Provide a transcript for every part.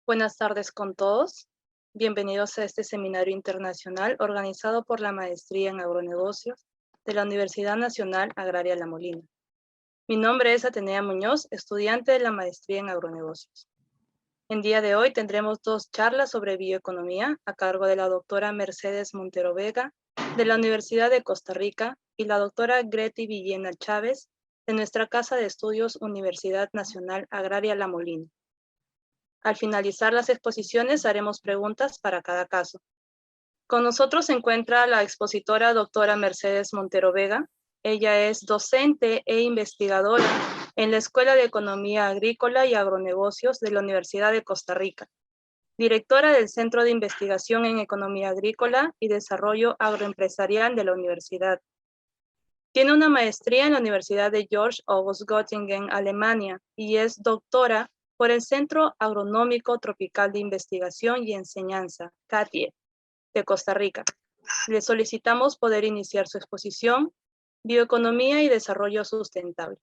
Buenas tardes con todos. Bienvenidos a este seminario internacional organizado por la Maestría en Agronegocios de la Universidad Nacional Agraria La Molina. Mi nombre es Atenea Muñoz, estudiante de la Maestría en Agronegocios. En día de hoy tendremos dos charlas sobre bioeconomía a cargo de la doctora Mercedes Montero Vega de la Universidad de Costa Rica y la doctora Greti Villena Chávez de nuestra Casa de Estudios Universidad Nacional Agraria La Molina. Al finalizar las exposiciones haremos preguntas para cada caso. Con nosotros se encuentra la expositora doctora Mercedes Montero Vega. Ella es docente e investigadora en la Escuela de Economía Agrícola y Agronegocios de la Universidad de Costa Rica, directora del Centro de Investigación en Economía Agrícola y Desarrollo Agroempresarial de la universidad. Tiene una maestría en la Universidad de Georg August Göttingen, Alemania, y es doctora por el Centro Agronómico Tropical de Investigación y Enseñanza, CATIE, de Costa Rica. Le solicitamos poder iniciar su exposición, Bioeconomía y Desarrollo Sustentable.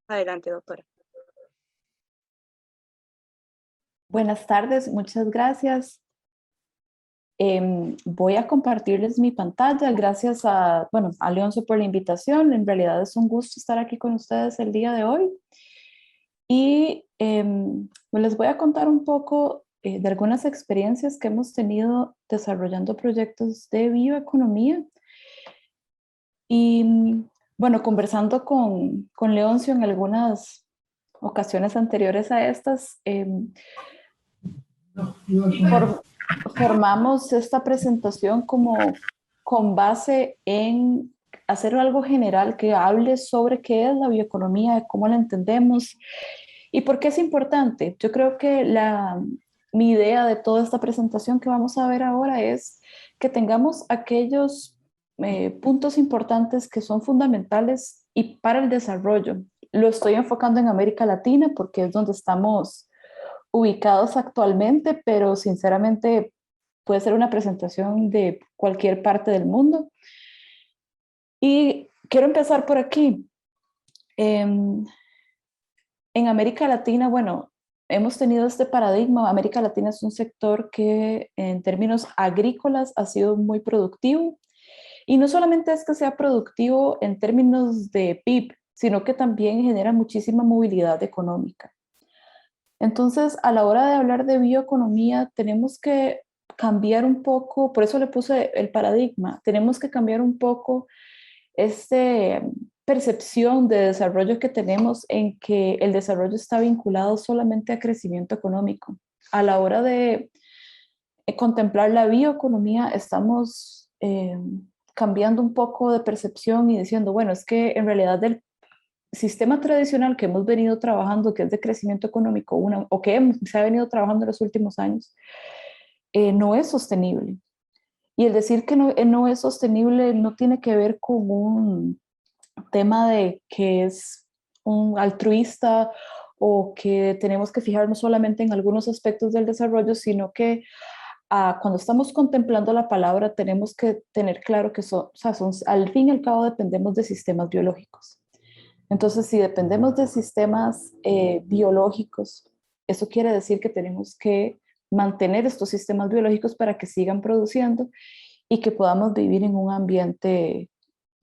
Adelante, doctora. Buenas tardes, muchas gracias. Voy a compartirles mi pantalla. Gracias a Leoncio por la invitación. En realidad es un gusto estar aquí con ustedes el día de hoy. Y les voy a contar un poco de algunas experiencias que hemos tenido desarrollando proyectos de bioeconomía. Y bueno, conversando con Leoncio en algunas ocasiones anteriores a estas, formamos esta presentación como con base en hacer algo general que hable sobre qué es la bioeconomía, cómo la entendemos y por qué es importante. Yo creo que mi idea de toda esta presentación que vamos a ver ahora es que tengamos aquellos puntos importantes que son fundamentales y para el desarrollo. Lo estoy enfocando en América Latina porque es donde estamos ubicados actualmente, pero sinceramente puede ser una presentación de cualquier parte del mundo. Y quiero empezar por aquí. En América Latina, bueno, hemos tenido este paradigma. América Latina es un sector que en términos agrícolas ha sido muy productivo. Y no solamente es que sea productivo en términos de PIB, sino que también genera muchísima movilidad económica. Entonces, a la hora de hablar de bioeconomía, tenemos que cambiar un poco, por eso le puse el paradigma, tenemos que cambiar un poco esta percepción de desarrollo que tenemos en que el desarrollo está vinculado solamente a crecimiento económico. A la hora de contemplar la bioeconomía, estamos cambiando un poco de percepción y diciendo, bueno, es que en realidad del sistema tradicional que hemos venido trabajando, que es de crecimiento económico, o que se ha venido trabajando en los últimos años, no es sostenible. Y el decir que no es sostenible no tiene que ver con un tema de que es un altruista o que tenemos que fijarnos solamente en algunos aspectos del desarrollo, sino que cuando estamos contemplando la palabra tenemos que tener claro que al fin y al cabo dependemos de sistemas biológicos. Entonces, si dependemos de sistemas biológicos, eso quiere decir que tenemos que mantener estos sistemas biológicos para que sigan produciendo y que podamos vivir en un ambiente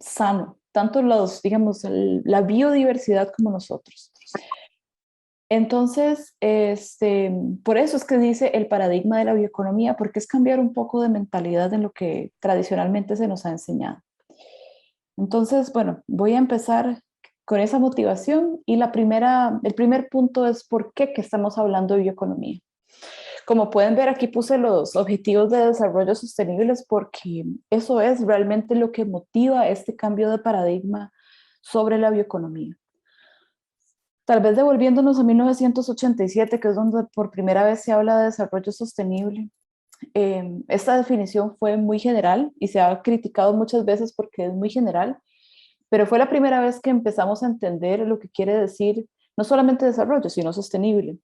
sano, tanto la biodiversidad como nosotros. Entonces, por eso es que dice el paradigma de la bioeconomía, porque es cambiar un poco de mentalidad en lo que tradicionalmente se nos ha enseñado. Entonces, bueno, voy a empezar con esa motivación y el primer punto es por qué que estamos hablando de bioeconomía. Como pueden ver, aquí puse los objetivos de desarrollo sostenibles porque eso es realmente lo que motiva este cambio de paradigma sobre la bioeconomía. Tal vez devolviéndonos a 1987, que es donde por primera vez se habla de desarrollo sostenible. Esta definición fue muy general y se ha criticado muchas veces porque es muy general, pero fue la primera vez que empezamos a entender lo que quiere decir no solamente desarrollo, sino sostenible.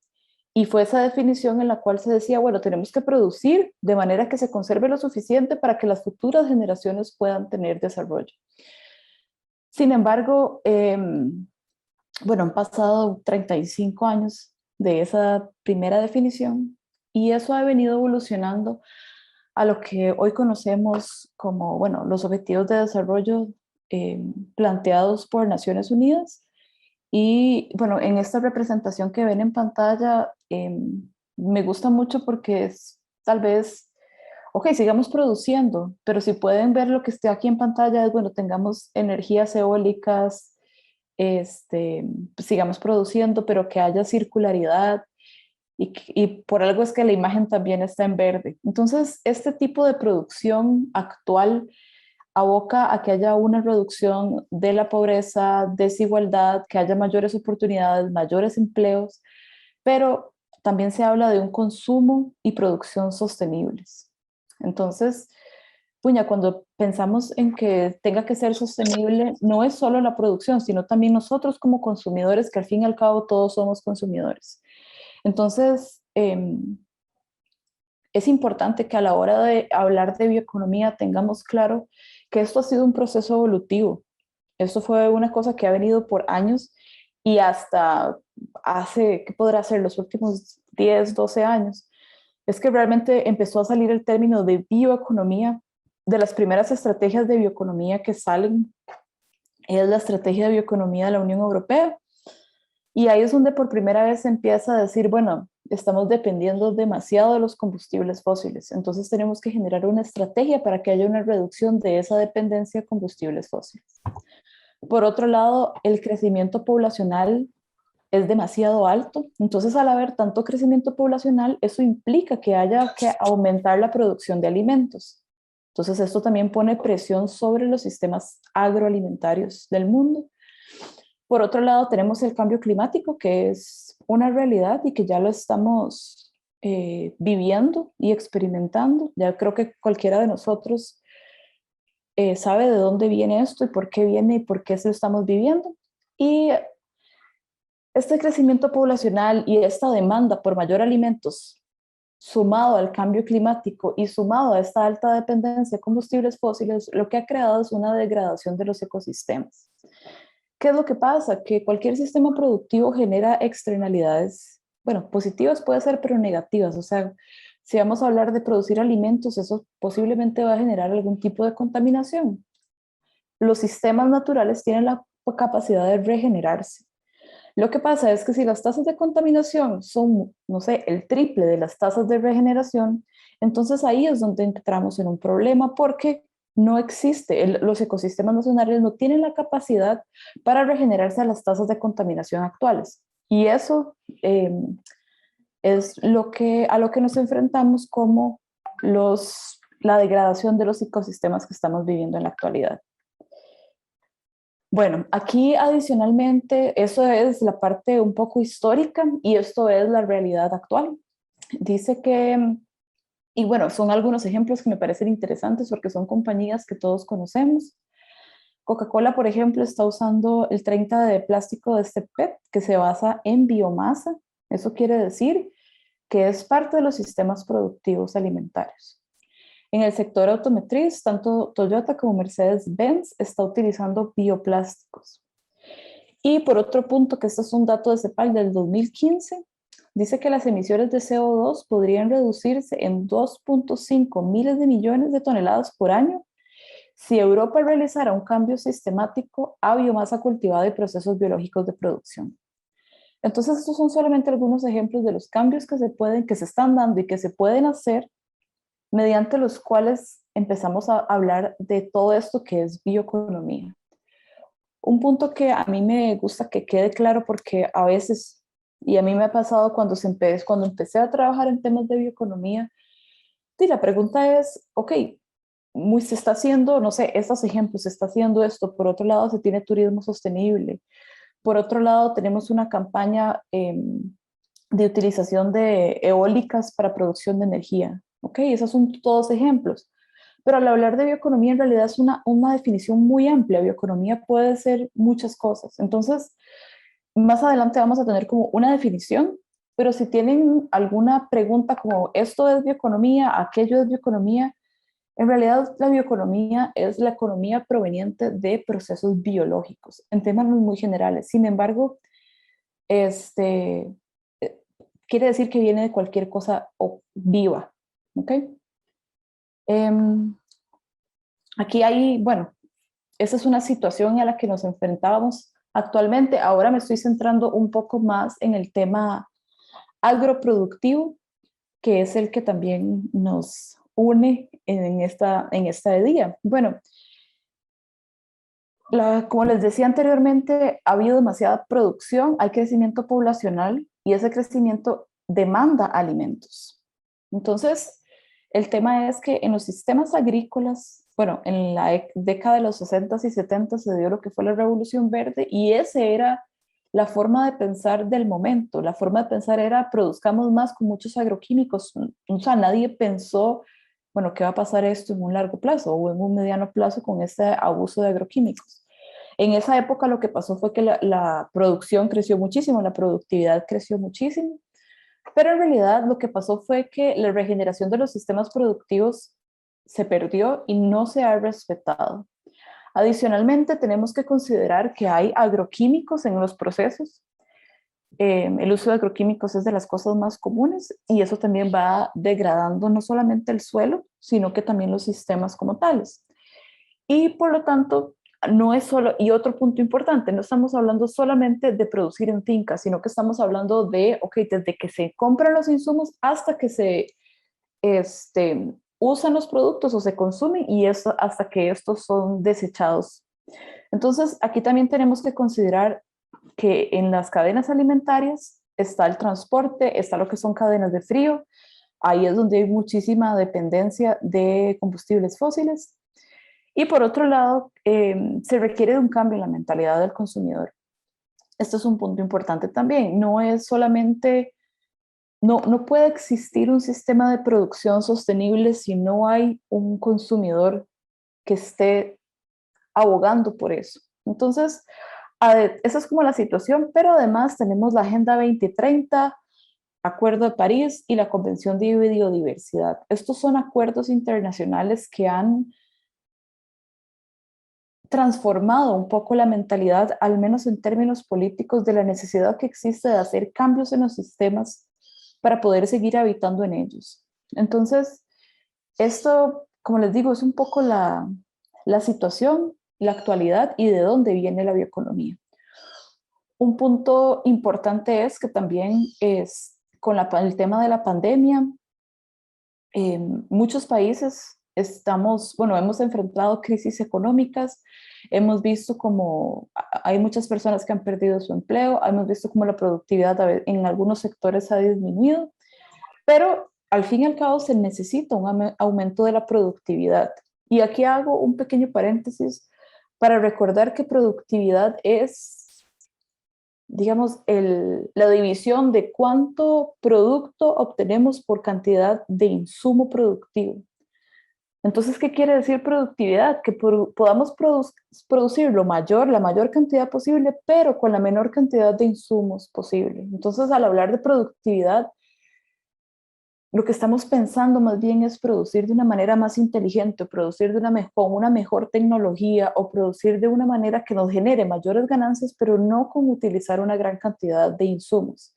Y fue esa definición en la cual se decía, bueno, tenemos que producir de manera que se conserve lo suficiente para que las futuras generaciones puedan tener desarrollo. Sin embargo, bueno, han pasado 35 años de esa primera definición, y eso ha venido evolucionando a lo que hoy conocemos como, bueno, los Objetivos de Desarrollo planteados por Naciones Unidas. Y bueno, en esta representación que ven en pantalla, me gusta mucho porque es tal vez, ok, sigamos produciendo, pero si pueden ver lo que está aquí en pantalla, es bueno, tengamos energías eólicas, sigamos produciendo, pero que haya circularidad, y por algo es que la imagen también está en verde. Entonces, este tipo de producción actual aboca a que haya una reducción de la pobreza, desigualdad, que haya mayores oportunidades, mayores empleos, pero también se habla de un consumo y producción sostenibles. Entonces, puña, cuando pensamos en que tenga que ser sostenible, no es solo la producción, sino también nosotros como consumidores, que al fin y al cabo todos somos consumidores. Entonces, es importante que a la hora de hablar de bioeconomía tengamos claro que esto ha sido un proceso evolutivo. Esto fue una cosa que ha venido por años y hasta hace, ¿qué podrá ser? Los últimos 10, 12 años. Es que realmente empezó a salir el término de bioeconomía. De las primeras estrategias de bioeconomía que salen es la estrategia de bioeconomía de la Unión Europea. Y ahí es donde por primera vez se empieza a decir, bueno, estamos dependiendo demasiado de los combustibles fósiles, entonces tenemos que generar una estrategia para que haya una reducción de esa dependencia de combustibles fósiles. Por otro lado, el crecimiento poblacional es demasiado alto, entonces al haber tanto crecimiento poblacional, eso implica que haya que aumentar la producción de alimentos. Entonces esto también pone presión sobre los sistemas agroalimentarios del mundo. Por otro lado, tenemos el cambio climático, que es una realidad y que ya lo estamos viviendo y experimentando. Ya creo que cualquiera de nosotros sabe de dónde viene esto y por qué viene y por qué se lo estamos viviendo. Y este crecimiento poblacional y esta demanda por mayor alimentos, sumado al cambio climático y sumado a esta alta dependencia de combustibles fósiles, lo que ha creado es una degradación de los ecosistemas. ¿Qué es lo que pasa? Que cualquier sistema productivo genera externalidades, bueno, positivas puede ser, pero negativas. O sea, si vamos a hablar de producir alimentos, eso posiblemente va a generar algún tipo de contaminación. Los sistemas naturales tienen la capacidad de regenerarse. Lo que pasa es que si las tasas de contaminación son, no sé, el triple de las tasas de regeneración, entonces ahí es donde entramos en un problema porque no existe, los ecosistemas nacionales no tienen la capacidad para regenerarse a las tasas de contaminación actuales. Y eso es a lo que nos enfrentamos como la degradación de los ecosistemas que estamos viviendo en la actualidad. Bueno, aquí adicionalmente, eso es la parte un poco histórica y esto es la realidad actual. Dice que, y bueno, son algunos ejemplos que me parecen interesantes porque son compañías que todos conocemos. Coca-Cola, por ejemplo, está usando el 30 de plástico de este PET que se basa en biomasa. Eso quiere decir que es parte de los sistemas productivos alimentarios. En el sector automotriz, tanto Toyota como Mercedes-Benz está utilizando bioplásticos. Y por otro punto, que este es un dato de CEPAL del 2015, dice que las emisiones de CO2 podrían reducirse en 2.5 miles de millones de toneladas por año si Europa realizara un cambio sistemático a biomasa cultivada y procesos biológicos de producción. Entonces, estos son solamente algunos ejemplos de los cambios que se están dando y que se pueden hacer mediante los cuales empezamos a hablar de todo esto que es bioeconomía. Un punto que a mí me gusta que quede claro porque a veces, y a mí me ha pasado cuando empecé a trabajar en temas de bioeconomía, y la pregunta es, ok, se está haciendo, no sé, estos ejemplos, se está haciendo esto, por otro lado se tiene turismo sostenible, por otro lado tenemos una campaña de utilización de eólicas para producción de energía. Ok, esos son todos ejemplos. Pero al hablar de bioeconomía en realidad es una definición muy amplia. Bioeconomía puede ser muchas cosas. Entonces, más adelante vamos a tener como una definición, pero si tienen alguna pregunta como esto es bioeconomía, aquello es bioeconomía, en realidad la bioeconomía es la economía proveniente de procesos biológicos, en términos muy generales. Sin embargo, quiere decir que viene de cualquier cosa viva. ¿Ok? Aquí hay, bueno, esa es una situación a la que nos enfrentábamos actualmente. Ahora me estoy centrando un poco más en el tema agroproductivo, que es el que también nos une en esta día. Bueno, como les decía anteriormente, ha habido demasiada producción, hay crecimiento poblacional y ese crecimiento demanda alimentos. Entonces, el tema es que en los sistemas agrícolas, bueno, en la década de los 60 y 70 se dio lo que fue la Revolución Verde y esa era la forma de pensar del momento. La forma de pensar era produzcamos más con muchos agroquímicos. O sea, nadie pensó, bueno, ¿qué va a pasar esto en un largo plazo o en un mediano plazo con este abuso de agroquímicos? En esa época lo que pasó fue que la producción creció muchísimo, la productividad creció muchísimo, pero en realidad lo que pasó fue que la regeneración de los sistemas productivos se perdió y no se ha respetado. Adicionalmente, tenemos que considerar que hay agroquímicos en los procesos. El uso de agroquímicos es de las cosas más comunes y eso también va degradando no solamente el suelo, sino que también los sistemas como tales. Y por lo tanto, no es solo, y otro punto importante, no estamos hablando solamente de producir en fincas, sino que estamos hablando de, ok, desde que se compran los insumos hasta que se usan los productos o se consumen y eso, hasta que estos son desechados. Entonces, aquí también tenemos que considerar que en las cadenas alimentarias está el transporte, está lo que son cadenas de frío, ahí es donde hay muchísima dependencia de combustibles fósiles. Y por otro lado, se requiere de un cambio en la mentalidad del consumidor. Esto es un punto importante también. No es solamente, no puede existir un sistema de producción sostenible si no hay un consumidor que esté abogando por eso. Entonces, esa es como la situación, pero además tenemos la Agenda 2030, Acuerdo de París y la Convención de Biodiversidad. Estos son acuerdos internacionales que han transformado un poco la mentalidad, al menos en términos políticos, de la necesidad que existe de hacer cambios en los sistemas para poder seguir habitando en ellos. Entonces, esto, como les digo, es un poco la situación, la actualidad y de dónde viene la bioeconomía. Un punto importante es que también con el tema de la pandemia, muchos países hemos enfrentado crisis económicas, hemos visto como hay muchas personas que han perdido su empleo, hemos visto como la productividad en algunos sectores ha disminuido, pero al fin y al cabo se necesita un aumento de la productividad. Y aquí hago un pequeño paréntesis para recordar que productividad es, digamos, la división de cuánto producto obtenemos por cantidad de insumo productivo. Entonces, ¿qué quiere decir productividad? Que podamos producir la mayor cantidad posible, pero con la menor cantidad de insumos posible. Entonces, al hablar de productividad, lo que estamos pensando más bien es producir de una manera más inteligente, producir con una mejor tecnología o producir de una manera que nos genere mayores ganancias, pero no con utilizar una gran cantidad de insumos.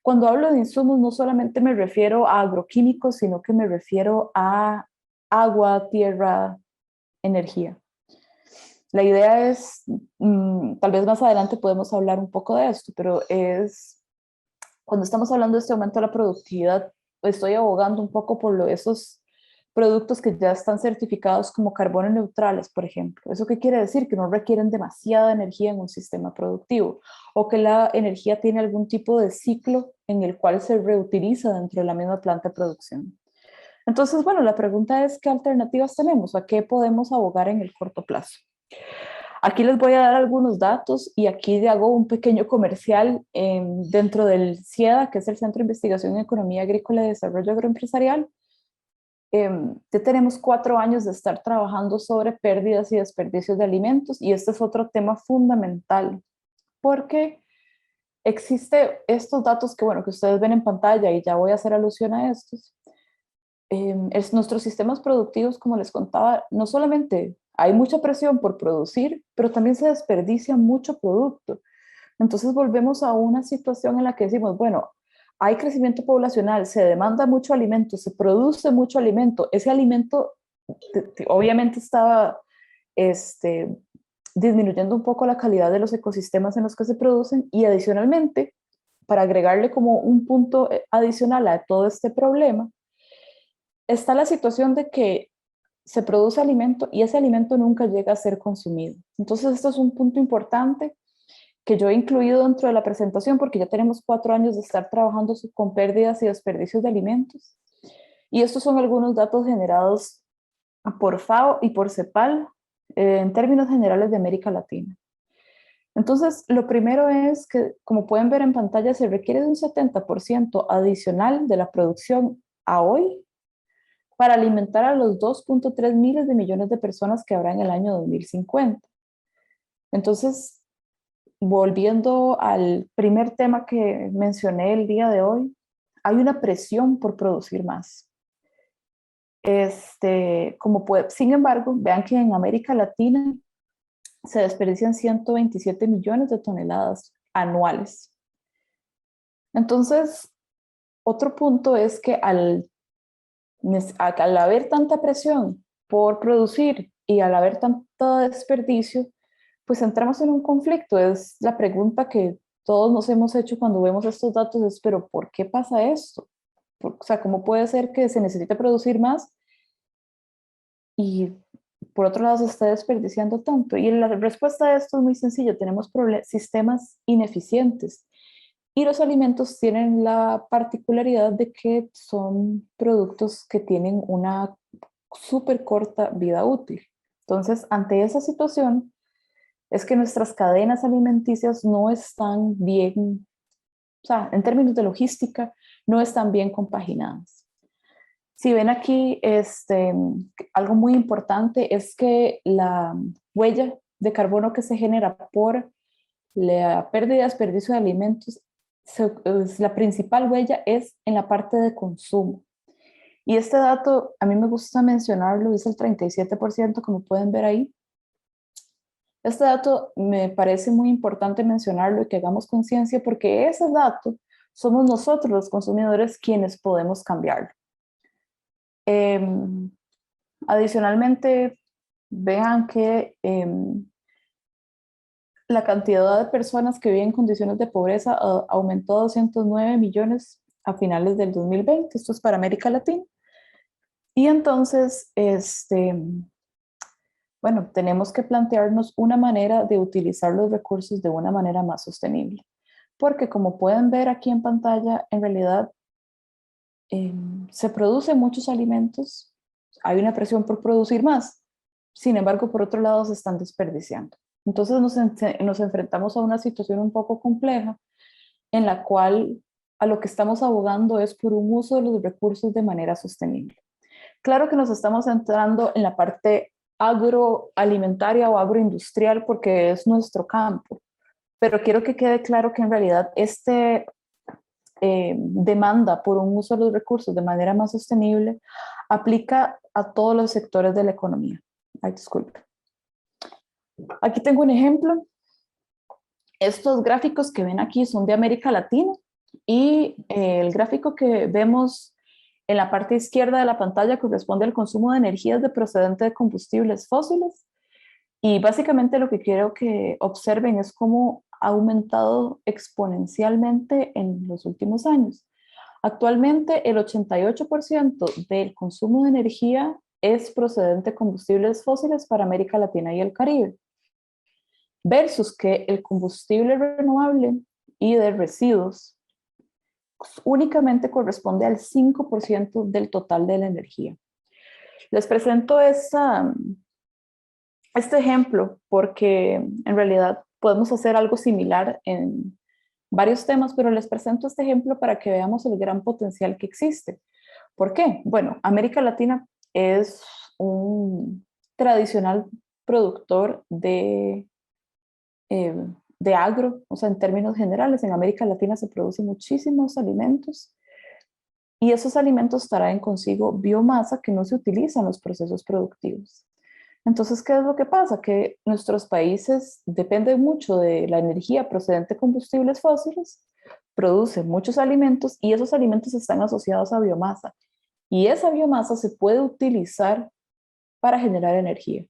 Cuando hablo de insumos, no solamente me refiero a agroquímicos, sino que me refiero a agua, tierra, energía. La idea es, tal vez más adelante podemos hablar un poco de esto, pero cuando estamos hablando de este aumento de la productividad, estoy abogando un poco por esos productos que ya están certificados como carbono neutrales, por ejemplo. ¿Eso qué quiere decir? Que no requieren demasiada energía en un sistema productivo o que la energía tiene algún tipo de ciclo en el cual se reutiliza dentro de la misma planta de producción. Entonces, bueno, la pregunta es, ¿qué alternativas tenemos? ¿A qué podemos abogar en el corto plazo? Aquí les voy a dar algunos datos y aquí hago un pequeño comercial dentro del CIEDA, que es el Centro de Investigación en Economía Agrícola y Desarrollo Agroempresarial. Ya tenemos 4 años de estar trabajando sobre pérdidas y desperdicios de alimentos y este es otro tema fundamental porque existe estos datos que ustedes ven en pantalla y ya voy a hacer alusión a estos. Nuestros sistemas productivos, como les contaba, no solamente hay mucha presión por producir, pero también se desperdicia mucho producto. Entonces volvemos a una situación en la que decimos, bueno, hay crecimiento poblacional, se demanda mucho alimento, se produce mucho alimento, ese alimento obviamente estaba disminuyendo un poco la calidad de los ecosistemas en los que se producen, y adicionalmente, para agregarle como un punto adicional a todo este problema, está la situación de que se produce alimento y ese alimento nunca llega a ser consumido. Entonces, esto es un punto importante que yo he incluido dentro de la presentación, porque ya tenemos 4 años de estar trabajando con pérdidas y desperdicios de alimentos. Y estos son algunos datos generados por FAO y por CEPAL en términos generales de América Latina. Entonces, lo primero es que, como pueden ver en pantalla, se requiere de un 70% adicional de la producción a hoy para alimentar a los 2.3 miles de millones de personas que habrá en el año 2050. Entonces, volviendo al primer tema que mencioné el día de hoy, hay una presión por producir más. Sin embargo, vean que en América Latina se desperdician 127 millones de toneladas anuales. Entonces, otro punto es que al haber tanta presión por producir y al haber tanto desperdicio, pues entramos en un conflicto. Es la pregunta que todos nos hemos hecho cuando vemos estos datos, es, ¿pero por qué pasa esto? O sea, ¿cómo puede ser que se necesite producir más y por otro lado se está desperdiciando tanto? Y la respuesta a esto es muy sencilla: tenemos sistemas ineficientes y los alimentos tienen la particularidad de que son productos que tienen una súper corta vida útil. Entonces, ante esa situación, es que nuestras cadenas alimenticias no están bien, o sea, en términos de logística, no están bien compaginadas. Si ven aquí, algo muy importante es que la huella de carbono que se genera por la pérdida y desperdicio de alimentos, la principal huella es en la parte de consumo. Y este dato, a mí me gusta mencionarlo, es el 37%, como pueden ver ahí. Este dato me parece muy importante mencionarlo y que hagamos conciencia, porque ese dato somos nosotros los consumidores quienes podemos cambiarlo. Adicionalmente, vean que la cantidad de personas que viven en condiciones de pobreza aumentó a 209 millones a finales del 2020. Esto es para América Latina. Y entonces, bueno, tenemos que plantearnos una manera de utilizar los recursos de una manera más sostenible. Porque como pueden ver aquí en pantalla, en realidad se producen muchos alimentos, hay una presión por producir más, sin embargo, por otro lado se están desperdiciando. Entonces nos enfrentamos a una situación un poco compleja en la cual a lo que estamos abogando es por un uso de los recursos de manera sostenible. Claro que nos estamos centrando en la parte agroalimentaria o agroindustrial porque es nuestro campo, pero quiero que quede claro que en realidad demanda por un uso de los recursos de manera más sostenible aplica a todos los sectores de la economía. Ay, disculpe. Aquí tengo un ejemplo. Estos gráficos que ven aquí son de América Latina y el gráfico que vemos en la parte izquierda de la pantalla corresponde al consumo de energías de procedente de combustibles fósiles, y básicamente lo que quiero que observen es cómo ha aumentado exponencialmente en los últimos años. Actualmente el 88% del consumo de energía es procedente de combustibles fósiles para América Latina y el Caribe, versus que el combustible renovable y de residuos únicamente corresponde al 5% del total de la energía. Les presento este ejemplo porque en realidad podemos hacer algo similar en varios temas, pero les presento este ejemplo para que veamos el gran potencial que existe. ¿Por qué? Bueno, América Latina es un tradicional productor de agro, o sea, en términos generales, en América Latina se producen muchísimos alimentos y esos alimentos traen consigo biomasa que no se utiliza en los procesos productivos. Entonces, ¿qué es lo que pasa? Que nuestros países dependen mucho de la energía procedente de combustibles fósiles produce muchos alimentos y esos alimentos están asociados a biomasa. Y esa biomasa se puede utilizar para generar energía,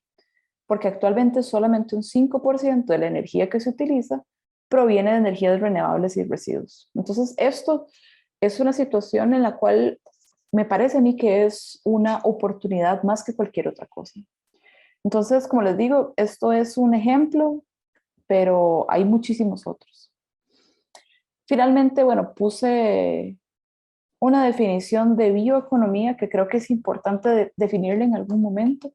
porque actualmente solamente un 5% de la energía que se utiliza proviene de energías renovables y residuos. Entonces, esto es una situación en la cual me parece a mí que es una oportunidad más que cualquier otra cosa. Entonces, como les digo, esto es un ejemplo, pero hay muchísimos otros. Finalmente, bueno, puse una definición de bioeconomía que creo que es importante definirla en algún momento,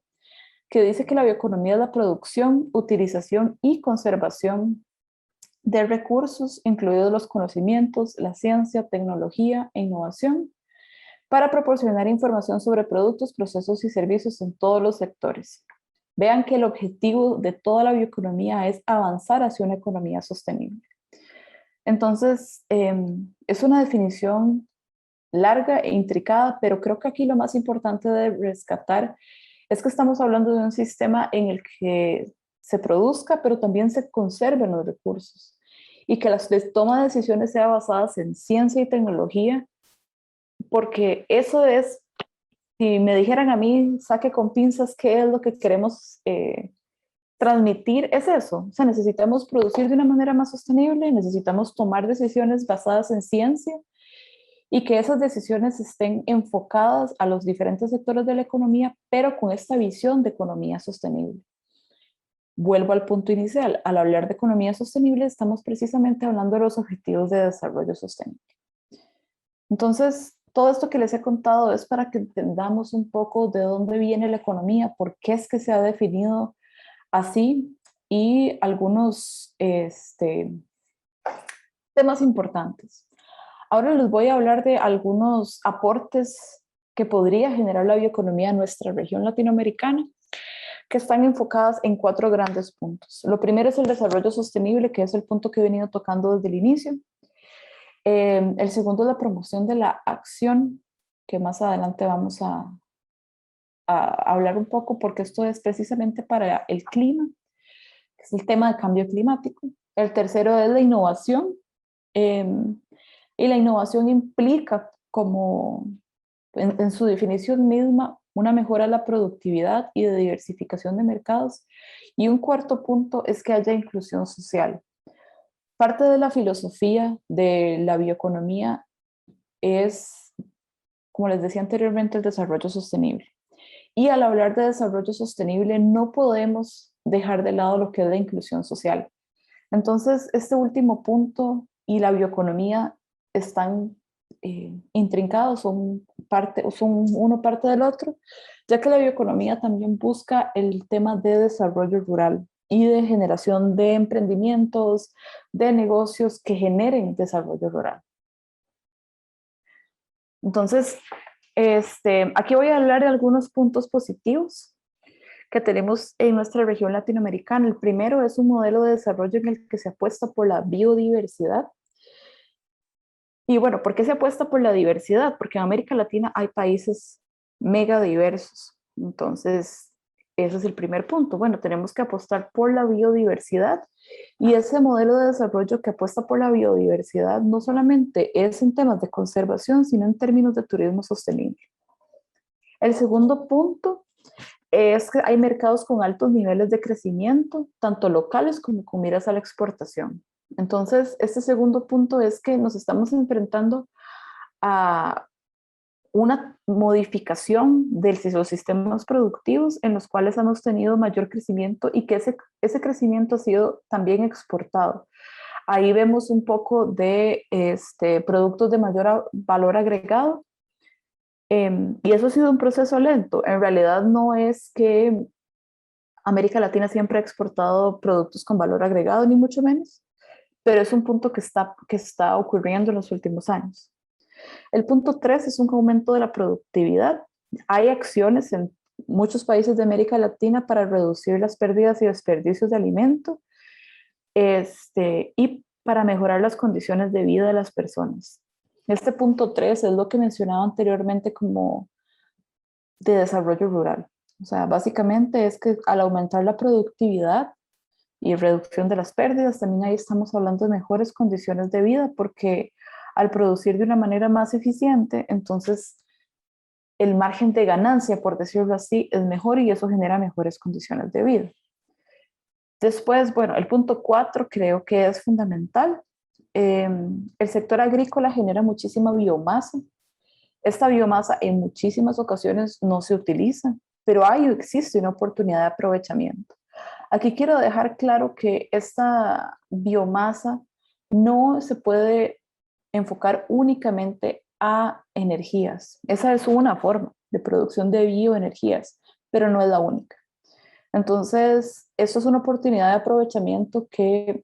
que dice que la bioeconomía es la producción, utilización y conservación de recursos, incluidos los conocimientos, la ciencia, tecnología e innovación, para proporcionar información sobre productos, procesos y servicios en todos los sectores. Vean que el objetivo de toda la bioeconomía es avanzar hacia una economía sostenible. Entonces, es una definición larga e intricada, pero creo que aquí lo más importante de rescatar es que estamos hablando de un sistema en el que se produzca, pero también se conserven los recursos y que la toma de decisiones sea basadas en ciencia y tecnología, porque eso es, si me dijeran a mí, saque con pinzas qué es lo que queremos transmitir, es eso. O sea, necesitamos producir de una manera más sostenible, necesitamos tomar decisiones basadas en ciencia y que esas decisiones estén enfocadas a los diferentes sectores de la economía, pero con esta visión de economía sostenible. Vuelvo al punto inicial. Al hablar de economía sostenible, estamos precisamente hablando de los objetivos de desarrollo sostenible. Entonces, todo esto que les he contado es para que entendamos un poco de dónde viene la economía, por qué es que se ha definido así y algunos temas importantes. Ahora les voy a hablar de algunos aportes que podría generar la bioeconomía en nuestra región latinoamericana, que están enfocadas en 4 grandes puntos. Lo primero es el desarrollo sostenible, que es el punto que he venido tocando desde el inicio. El segundo es la promoción de la acción, que más adelante vamos a hablar un poco, porque esto es precisamente para el clima, que es el tema de cambio climático. El tercero es la innovación, y la innovación implica como en su definición misma una mejora de la productividad y de diversificación de mercados. Y un cuarto punto es que haya inclusión social. Parte de la filosofía de la bioeconomía es, como les decía anteriormente, el desarrollo sostenible. Y al hablar de desarrollo sostenible no podemos dejar de lado lo que es la inclusión social. Entonces, este último punto y la bioeconomía están intrincados, son uno parte del otro, ya que la bioeconomía también busca el tema de desarrollo rural y de generación de emprendimientos, de negocios que generen desarrollo rural. Entonces, aquí voy a hablar de algunos puntos positivos que tenemos en nuestra región latinoamericana. El primero es un modelo de desarrollo en el que se apuesta por la biodiversidad. Y bueno, ¿por qué se apuesta por la diversidad? Porque en América Latina hay países mega diversos. Entonces, ese es el primer punto. Bueno, tenemos que apostar por la biodiversidad y ese modelo de desarrollo que apuesta por la biodiversidad no solamente es en temas de conservación, sino en términos de turismo sostenible. El segundo punto es que hay mercados con altos niveles de crecimiento, tanto locales como con miras a la exportación. Entonces, este segundo punto es que nos estamos enfrentando a una modificación de los sistemas productivos en los cuales hemos tenido mayor crecimiento y que ese crecimiento ha sido también exportado. Ahí vemos un poco de productos de mayor valor agregado. Y eso ha sido un proceso lento. En realidad no es que América Latina siempre ha exportado productos con valor agregado, ni mucho menos, pero es un punto que está ocurriendo en los últimos años. El punto 3 es un aumento de la productividad. Hay acciones en muchos países de América Latina para reducir las pérdidas y desperdicios de alimento y para mejorar las condiciones de vida de las personas. Este punto 3 es lo que mencionaba anteriormente como de desarrollo rural. O sea, básicamente es que al aumentar la productividad y reducción de las pérdidas. También ahí estamos hablando de mejores condiciones de vida, porque al producir de una manera más eficiente, entonces el margen de ganancia, por decirlo así, es mejor y eso genera mejores condiciones de vida. Después, bueno, el punto 4 creo que es fundamental. El sector agrícola genera muchísima biomasa. Esta biomasa en muchísimas ocasiones no se utiliza, pero hay o existe una oportunidad de aprovechamiento. Aquí quiero dejar claro que esta biomasa no se puede enfocar únicamente a energías. Esa es una forma de producción de bioenergías, pero no es la única. Entonces, esto es una oportunidad de aprovechamiento que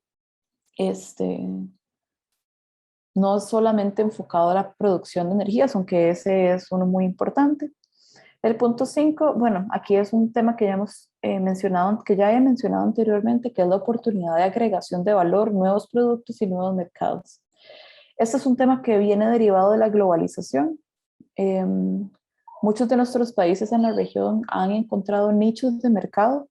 no es solamente enfocado a la producción de energías, aunque ese es uno muy importante. El punto 5, bueno, aquí es un tema que ya hemos mencionado, que ya he mencionado anteriormente, que es la oportunidad de agregación de valor, nuevos productos y nuevos mercados. Este es un tema que viene derivado de la globalización. Muchos de nuestros países en la región han encontrado nichos de mercado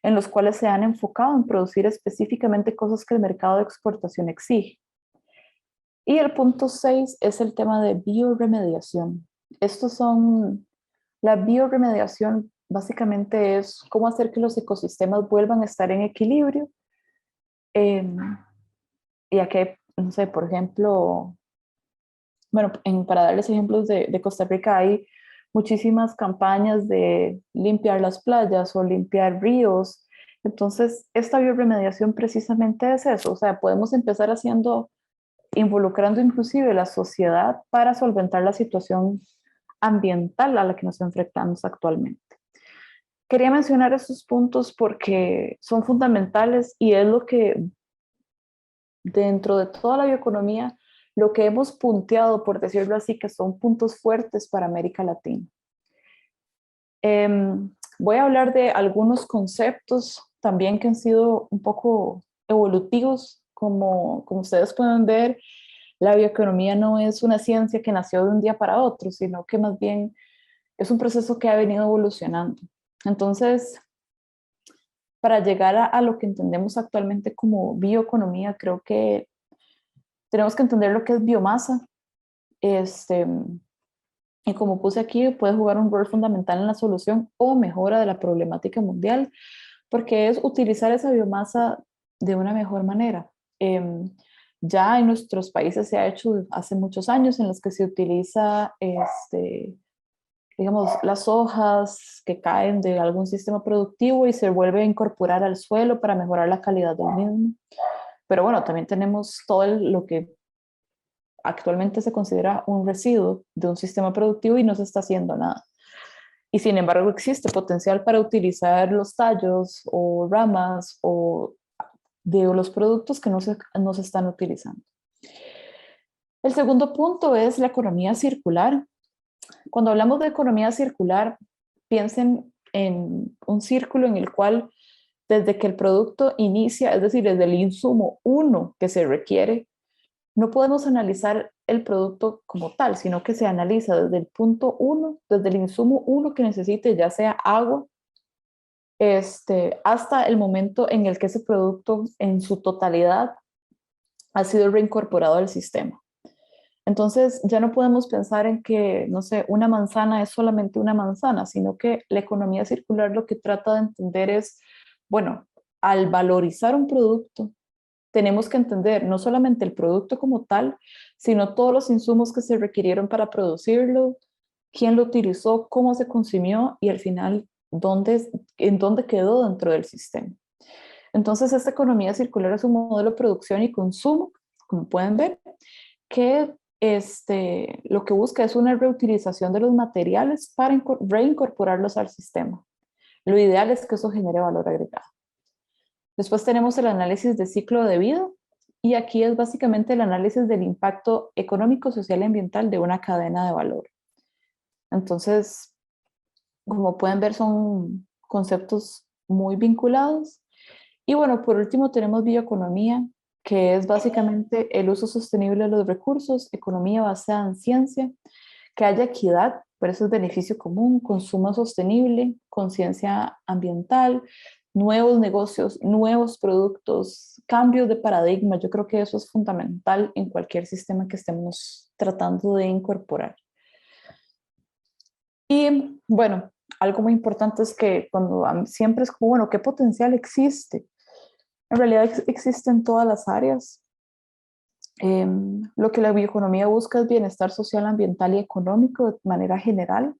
en los cuales se han enfocado en producir específicamente cosas que el mercado de exportación exige. Y el punto 6 es el tema de bioremediación. La bioremediación básicamente es cómo hacer que los ecosistemas vuelvan a estar en equilibrio. Y aquí, no sé, por ejemplo, bueno, para darles ejemplos de Costa Rica, hay muchísimas campañas de limpiar las playas o limpiar ríos. Entonces, esta bioremediación precisamente es eso. O sea, podemos empezar involucrando inclusive la sociedad para solventar la situación ambiental a la que nos enfrentamos actualmente. Quería mencionar estos puntos porque son fundamentales y es lo que dentro de toda la bioeconomía, lo que hemos punteado, por decirlo así, que son puntos fuertes para América Latina. Voy a hablar de algunos conceptos también que han sido un poco evolutivos, como ustedes pueden ver. La bioeconomía no es una ciencia que nació de un día para otro, sino que más bien es un proceso que ha venido evolucionando. Entonces, para llegar a lo que entendemos actualmente como bioeconomía, creo que tenemos que entender lo que es biomasa. Y como puse aquí, puede jugar un rol fundamental en la solución o mejora de la problemática mundial, porque es utilizar esa biomasa de una mejor manera. Ya en nuestros países se ha hecho hace muchos años en los que se utiliza, digamos, las hojas que caen de algún sistema productivo y se vuelve a incorporar al suelo para mejorar la calidad del mismo. Pero bueno, también tenemos todo lo que actualmente se considera un residuo de un sistema productivo y no se está haciendo nada. Y sin embargo existe potencial para utilizar los tallos o ramas o de los productos que no se están utilizando. El segundo punto es la economía circular. Cuando hablamos de economía circular, piensen en un círculo en el cual desde que el producto inicia, es decir, desde el insumo 1 que se requiere, no podemos analizar el producto como tal, sino que se analiza desde el punto 1, desde el insumo 1 que necesite, ya sea agua, hasta el momento en el que ese producto en su totalidad ha sido reincorporado al sistema. Entonces ya no podemos pensar en que, no sé, una manzana es solamente una manzana, sino que la economía circular lo que trata de entender es, bueno, al valorizar un producto, tenemos que entender no solamente el producto como tal, sino todos los insumos que se requirieron para producirlo, quién lo utilizó, cómo se consumió y al final en dónde quedó dentro del sistema. Entonces, esta economía circular es un modelo de producción y consumo, como pueden ver, que lo que busca es una reutilización de los materiales para reincorporarlos al sistema. Lo ideal es que eso genere valor agregado. Después tenemos el análisis de ciclo de vida y aquí es básicamente el análisis del impacto económico, social y ambiental de una cadena de valor. Entonces, como pueden ver, son conceptos muy vinculados. Y bueno, por último tenemos bioeconomía, que es básicamente el uso sostenible de los recursos, economía basada en ciencia, que haya equidad, por eso es beneficio común, consumo sostenible, conciencia ambiental, nuevos negocios, nuevos productos, cambios de paradigma. Yo creo que eso es fundamental en cualquier sistema que estemos tratando de incorporar. Y bueno, algo muy importante es que cuando siempre es como, bueno, ¿qué potencial existe? En realidad existe en todas las áreas. Lo que la bioeconomía busca es bienestar social, ambiental y económico de manera general.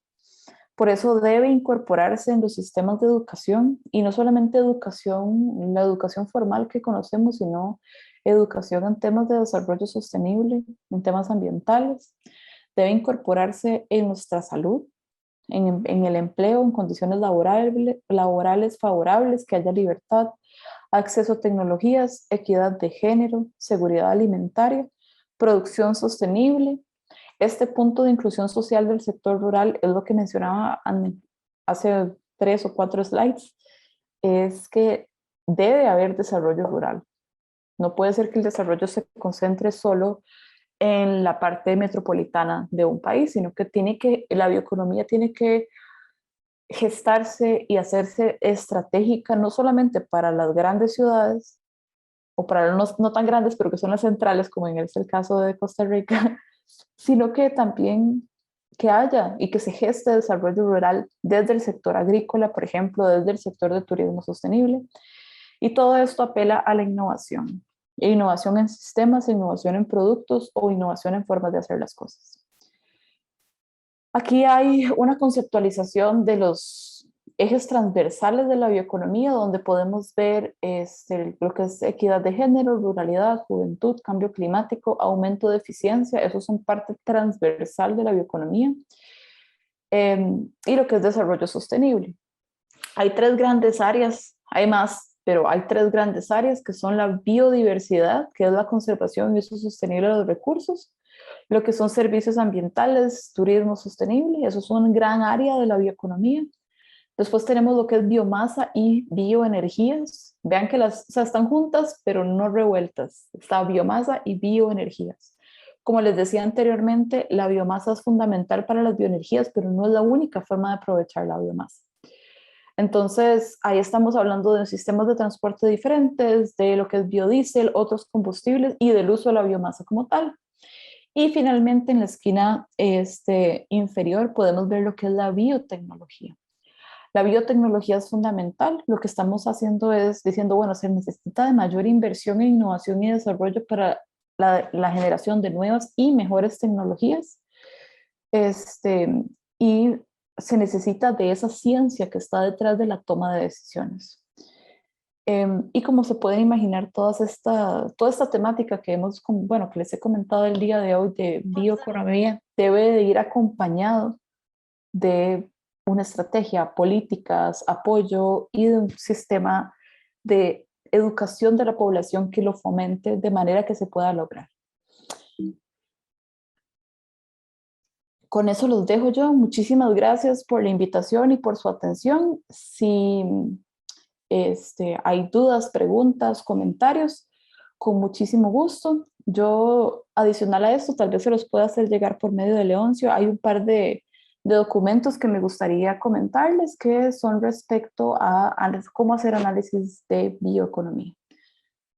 Por eso debe incorporarse en los sistemas de educación, y no solamente educación, la educación formal que conocemos, sino educación en temas de desarrollo sostenible, en temas ambientales. Debe incorporarse en nuestra salud, en el empleo, en condiciones laborales favorables, que haya libertad, acceso a tecnologías, equidad de género, seguridad alimentaria, producción sostenible. Este punto de inclusión social del sector rural es lo que mencionaba hace 3 o 4 slides, es que debe haber desarrollo rural. No puede ser que el desarrollo se concentre solo en la parte metropolitana de un país, sino que la bioeconomía tiene que gestarse y hacerse estratégica no solamente para las grandes ciudades o para los no tan grandes, pero que son las centrales, como en el caso de Costa Rica, sino que también que haya y que se geste desarrollo rural desde el sector agrícola, por ejemplo, desde el sector de turismo sostenible. Y todo esto apela a la innovación. Innovación en sistemas, innovación en productos o innovación en formas de hacer las cosas. Aquí hay una conceptualización de los ejes transversales de la bioeconomía, donde podemos ver lo que es equidad de género, ruralidad, juventud, cambio climático, aumento de eficiencia. Esos son parte transversal de la bioeconomía. Y lo que es desarrollo sostenible. Hay 3 grandes áreas, hay más, pero hay 3 grandes áreas que son la biodiversidad, que es la conservación y uso sostenible de los recursos, lo que son servicios ambientales, turismo sostenible, eso es un gran área de la bioeconomía. Después tenemos lo que es biomasa y bioenergías. Vean que están juntas, pero no revueltas. Está biomasa y bioenergías. Como les decía anteriormente, la biomasa es fundamental para las bioenergías, pero no es la única forma de aprovechar la biomasa. Entonces, ahí estamos hablando de sistemas de transporte diferentes, de lo que es biodiesel, otros combustibles y del uso de la biomasa como tal. Y finalmente, en la esquina inferior podemos ver lo que es la biotecnología. La biotecnología es fundamental. Lo que estamos haciendo es diciendo, bueno, se necesita de mayor inversión en innovación y desarrollo para la generación de nuevas y mejores tecnologías. Y se necesita de esa ciencia que está detrás de la toma de decisiones. Y como se pueden imaginar, toda esta temática que que les he comentado el día de hoy de bioeconomía debe de ir acompañado de una estrategia, políticas, apoyo y de un sistema de educación de la población que lo fomente de manera que se pueda lograr. Con eso los dejo yo. Muchísimas gracias por la invitación y por su atención. Si hay dudas, preguntas, comentarios, con muchísimo gusto. Yo, adicional a esto, tal vez se los pueda hacer llegar por medio de Leoncio. Hay un par de documentos que me gustaría comentarles que son respecto a cómo hacer análisis de bioeconomía.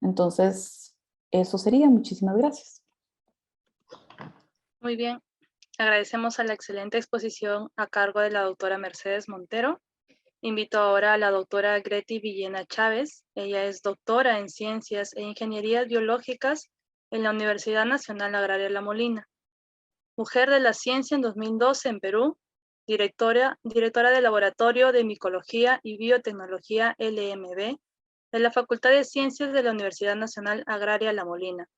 Entonces, eso sería. Muchísimas gracias. Muy bien. Agradecemos a la excelente exposición a cargo de la doctora Mercedes Montero. Invito ahora a la doctora Greti Villena Chávez. Ella es doctora en Ciencias e Ingenierías Biológicas en la Universidad Nacional Agraria La Molina. Mujer de la Ciencia en 2012 en Perú, directora del Laboratorio de Micología y Biotecnología LMB de la Facultad de Ciencias de la Universidad Nacional Agraria La Molina.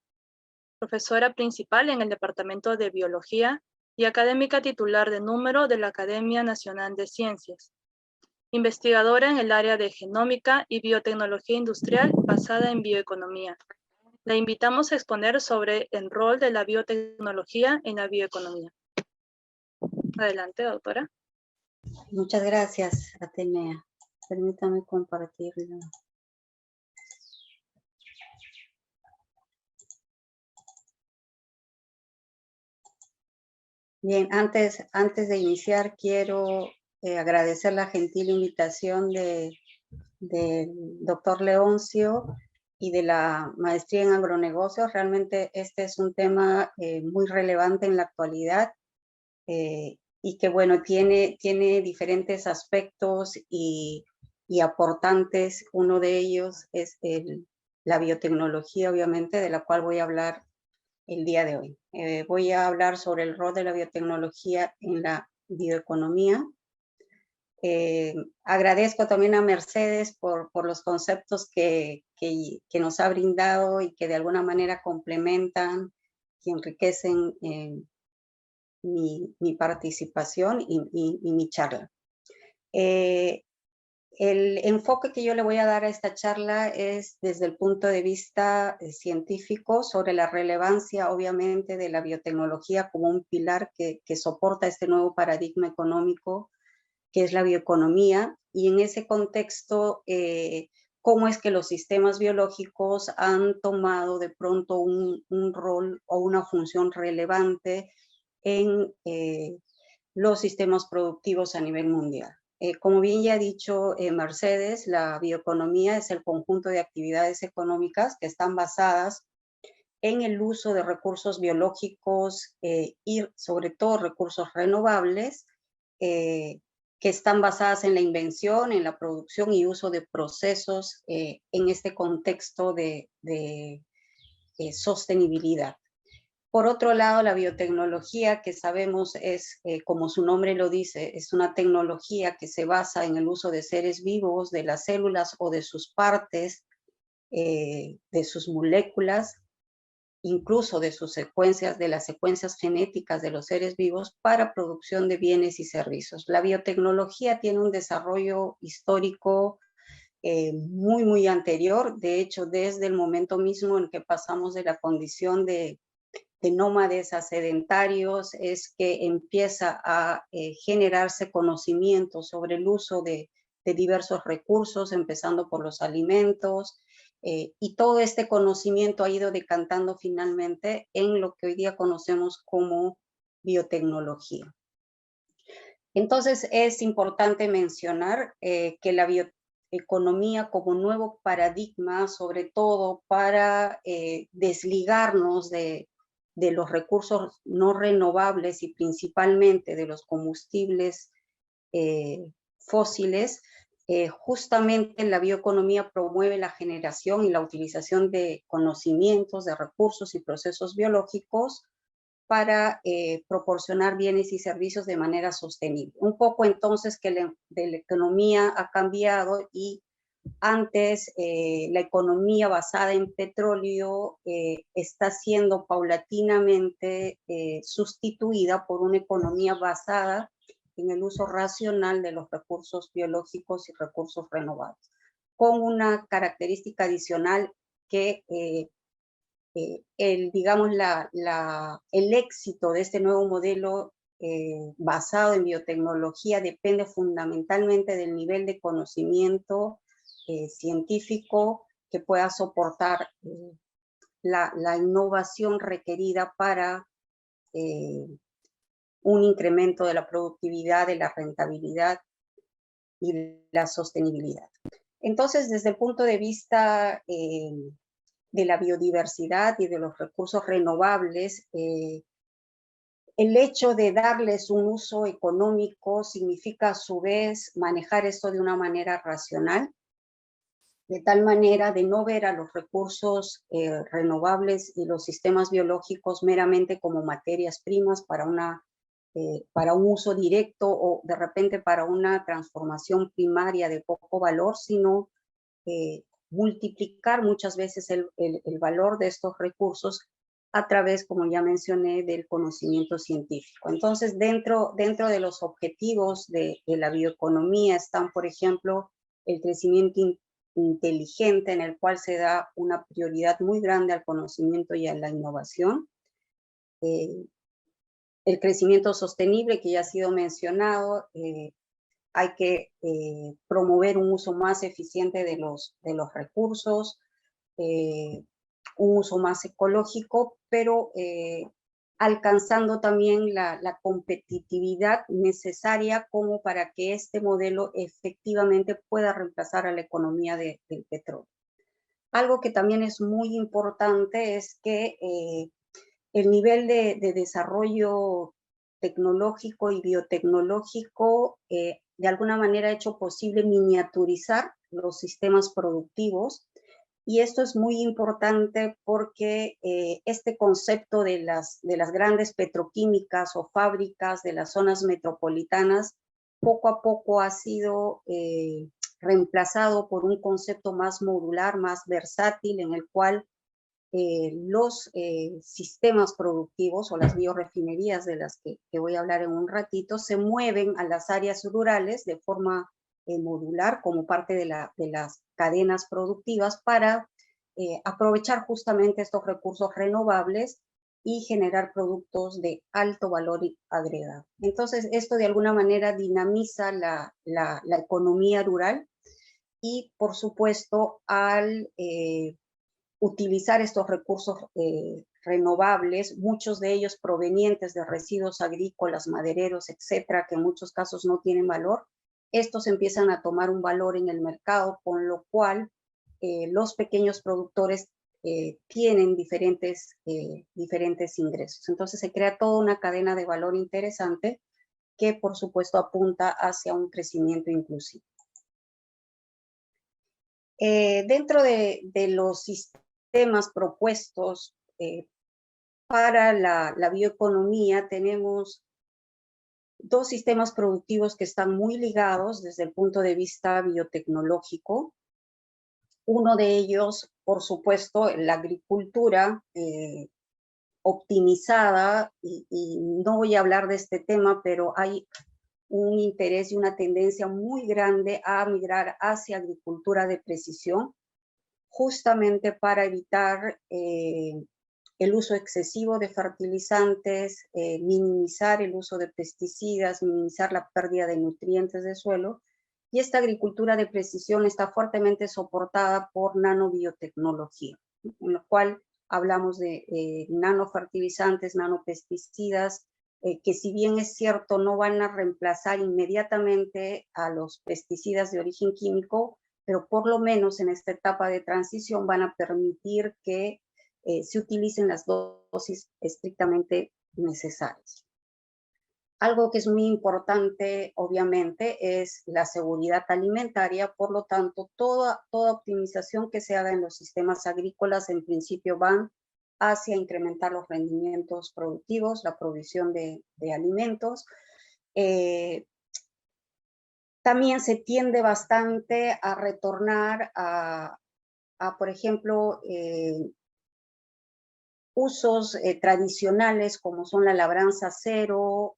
Profesora principal en el Departamento de Biología y académica titular de número de la Academia Nacional de Ciencias. Investigadora en el área de genómica y biotecnología industrial basada en bioeconomía. La invitamos a exponer sobre el rol de la biotecnología en la bioeconomía. Adelante, doctora. Muchas gracias, Atenea. Permítame compartirlo. Bien, antes de iniciar, quiero agradecer la gentil invitación de del doctor Leoncio y de la maestría en agronegocios. Realmente este es un tema muy relevante en la actualidad y que, bueno, tiene diferentes aspectos y aportantes. Uno de ellos es la biotecnología, obviamente, de la cual voy a hablar el día de hoy. Voy a hablar sobre el rol de la biotecnología en la bioeconomía. Agradezco también a Mercedes por los conceptos que nos ha brindado y que de alguna manera complementan y enriquecen mi participación y mi charla. El enfoque que yo le voy a dar a esta charla es desde el punto de vista científico sobre la relevancia, obviamente, de la biotecnología como un pilar que soporta este nuevo paradigma económico que es la bioeconomía, y en ese contexto, cómo es que los sistemas biológicos han tomado de pronto un rol o una función relevante en los sistemas productivos a nivel mundial. Como bien ya ha dicho Mercedes, la bioeconomía es el conjunto de actividades económicas que están basadas en el uso de recursos biológicos y sobre todo recursos renovables, que están basadas en la invención, en la producción y uso de procesos en este contexto de sostenibilidad. Por otro lado, la biotecnología, que sabemos es, como su nombre lo dice, es una tecnología que se basa en el uso de seres vivos, de las células o de sus partes, de sus moléculas, incluso de sus secuencias, de las secuencias genéticas de los seres vivos para producción de bienes y servicios. La biotecnología tiene un desarrollo histórico muy anterior. De hecho, desde el momento mismo en que pasamos de la condición de nómades a sedentarios, es que empieza a generarse conocimiento sobre el uso de diversos recursos, empezando por los alimentos, y todo este conocimiento ha ido decantando finalmente en lo que hoy día conocemos como biotecnología. Entonces es importante mencionar que la bioeconomía como nuevo paradigma, sobre todo para desligarnos de los recursos no renovables y principalmente de los combustibles fósiles, justamente la bioeconomía promueve la generación y la utilización de conocimientos, de recursos y procesos biológicos para proporcionar bienes y servicios de manera sostenible. Un poco entonces que la economía ha cambiado y antes la economía basada en petróleo está siendo paulatinamente sustituida por una economía basada en el uso racional de los recursos biológicos y recursos renovables, con una característica adicional que el éxito de este nuevo modelo basado en biotecnología depende fundamentalmente del nivel de conocimiento científico que pueda soportar la innovación requerida para un incremento de la productividad, de la rentabilidad y de la sostenibilidad. Entonces, desde el punto de vista de la biodiversidad y de los recursos renovables, el hecho de darles un uso económico significa a su vez manejar esto de una manera racional, de tal manera de no ver a los recursos renovables y los sistemas biológicos meramente como materias primas para un uso directo o de repente para una transformación primaria de poco valor, sino multiplicar muchas veces el valor de estos recursos a través, como ya mencioné, del conocimiento científico. Entonces, dentro de los objetivos de la bioeconomía están, por ejemplo, el crecimiento inteligente, en el cual se da una prioridad muy grande al conocimiento y a la innovación. El crecimiento sostenible, que ya ha sido mencionado, hay que promover un uso más eficiente de los un uso más ecológico, pero alcanzando también la competitividad necesaria como para que este modelo efectivamente pueda reemplazar a la economía del petróleo. Algo que también es muy importante es que el nivel de desarrollo tecnológico y biotecnológico de alguna manera ha hecho posible miniaturizar los sistemas productivos. Y esto es muy importante porque este concepto de las grandes petroquímicas o fábricas de las zonas metropolitanas poco a poco ha sido reemplazado por un concepto más modular, más versátil, en el cual los sistemas productivos o las biorefinerías de las que voy a hablar en un ratito se mueven a las áreas rurales de forma modular como parte de las cadenas productivas para aprovechar justamente estos recursos renovables y generar productos de alto valor agregado. Entonces, esto de alguna manera dinamiza la economía rural y, por supuesto, al utilizar estos recursos renovables, muchos de ellos provenientes de residuos agrícolas, madereros, etcétera, que en muchos casos no tienen valor, estos empiezan a tomar un valor en el mercado, con lo cual los pequeños productores tienen diferentes ingresos. Entonces se crea toda una cadena de valor interesante que por supuesto apunta hacia un crecimiento inclusivo. Dentro de los sistemas propuestos para la bioeconomía tenemos dos sistemas productivos que están muy ligados desde el punto de vista biotecnológico. Uno de ellos, por supuesto, la agricultura optimizada, y no voy a hablar de este tema, pero hay un interés y una tendencia muy grande a migrar hacia agricultura de precisión, justamente para evitar el uso excesivo de fertilizantes, minimizar el uso de pesticidas, minimizar la pérdida de nutrientes del suelo. Y esta agricultura de precisión está fuertemente soportada por nanobiotecnología, en lo cual hablamos de nanofertilizantes, nanopesticidas, que si bien es cierto no van a reemplazar inmediatamente a los pesticidas de origen químico, pero por lo menos en esta etapa de transición van a permitir que se utilicen las dosis estrictamente necesarias. Algo que es muy importante, obviamente, es la seguridad alimentaria. Por lo tanto, toda optimización que se haga en los sistemas agrícolas, en principio, van hacia incrementar los rendimientos productivos, la provisión de alimentos. También se tiende bastante a retornar a por ejemplo, usos tradicionales como son la labranza cero,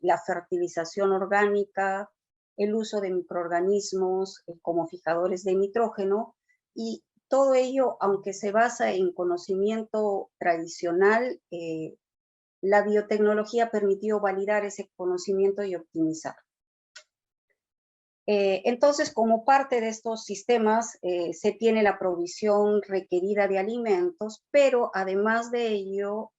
la fertilización orgánica, el uso de microorganismos como fijadores de nitrógeno, y todo ello, aunque se basa en conocimiento tradicional, la biotecnología permitió validar ese conocimiento y optimizarlo. Entonces, como parte de estos sistemas, se tiene la provisión requerida de alimentos, pero además de ello,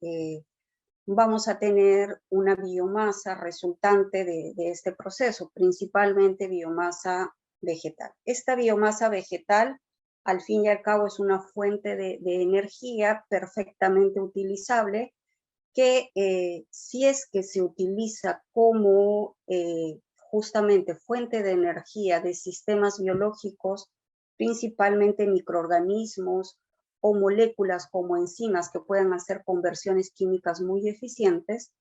vamos a tener una biomasa resultante de este proceso, principalmente biomasa vegetal. Esta biomasa vegetal, al fin y al cabo, es una fuente de energía perfectamente utilizable que si es que se utiliza como justamente fuente de energía de sistemas biológicos, principalmente microorganismos o moléculas como enzimas que puedan hacer conversiones químicas muy eficientes,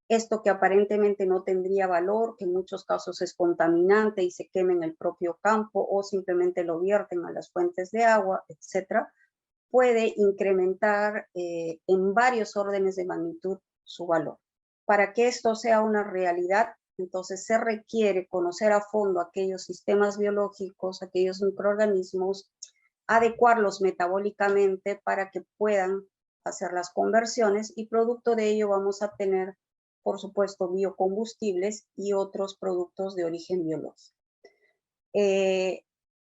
esto que aparentemente no tendría valor, que en muchos casos es contaminante y se quema en el propio campo o simplemente lo vierten a las fuentes de agua, etcétera, puede incrementar en varios órdenes de magnitud su valor. Para que esto sea una realidad, entonces se requiere conocer a fondo aquellos sistemas biológicos, aquellos microorganismos, adecuarlos metabólicamente para que puedan hacer las conversiones, y producto de ello vamos a tener, por supuesto, biocombustibles y otros productos de origen biológico.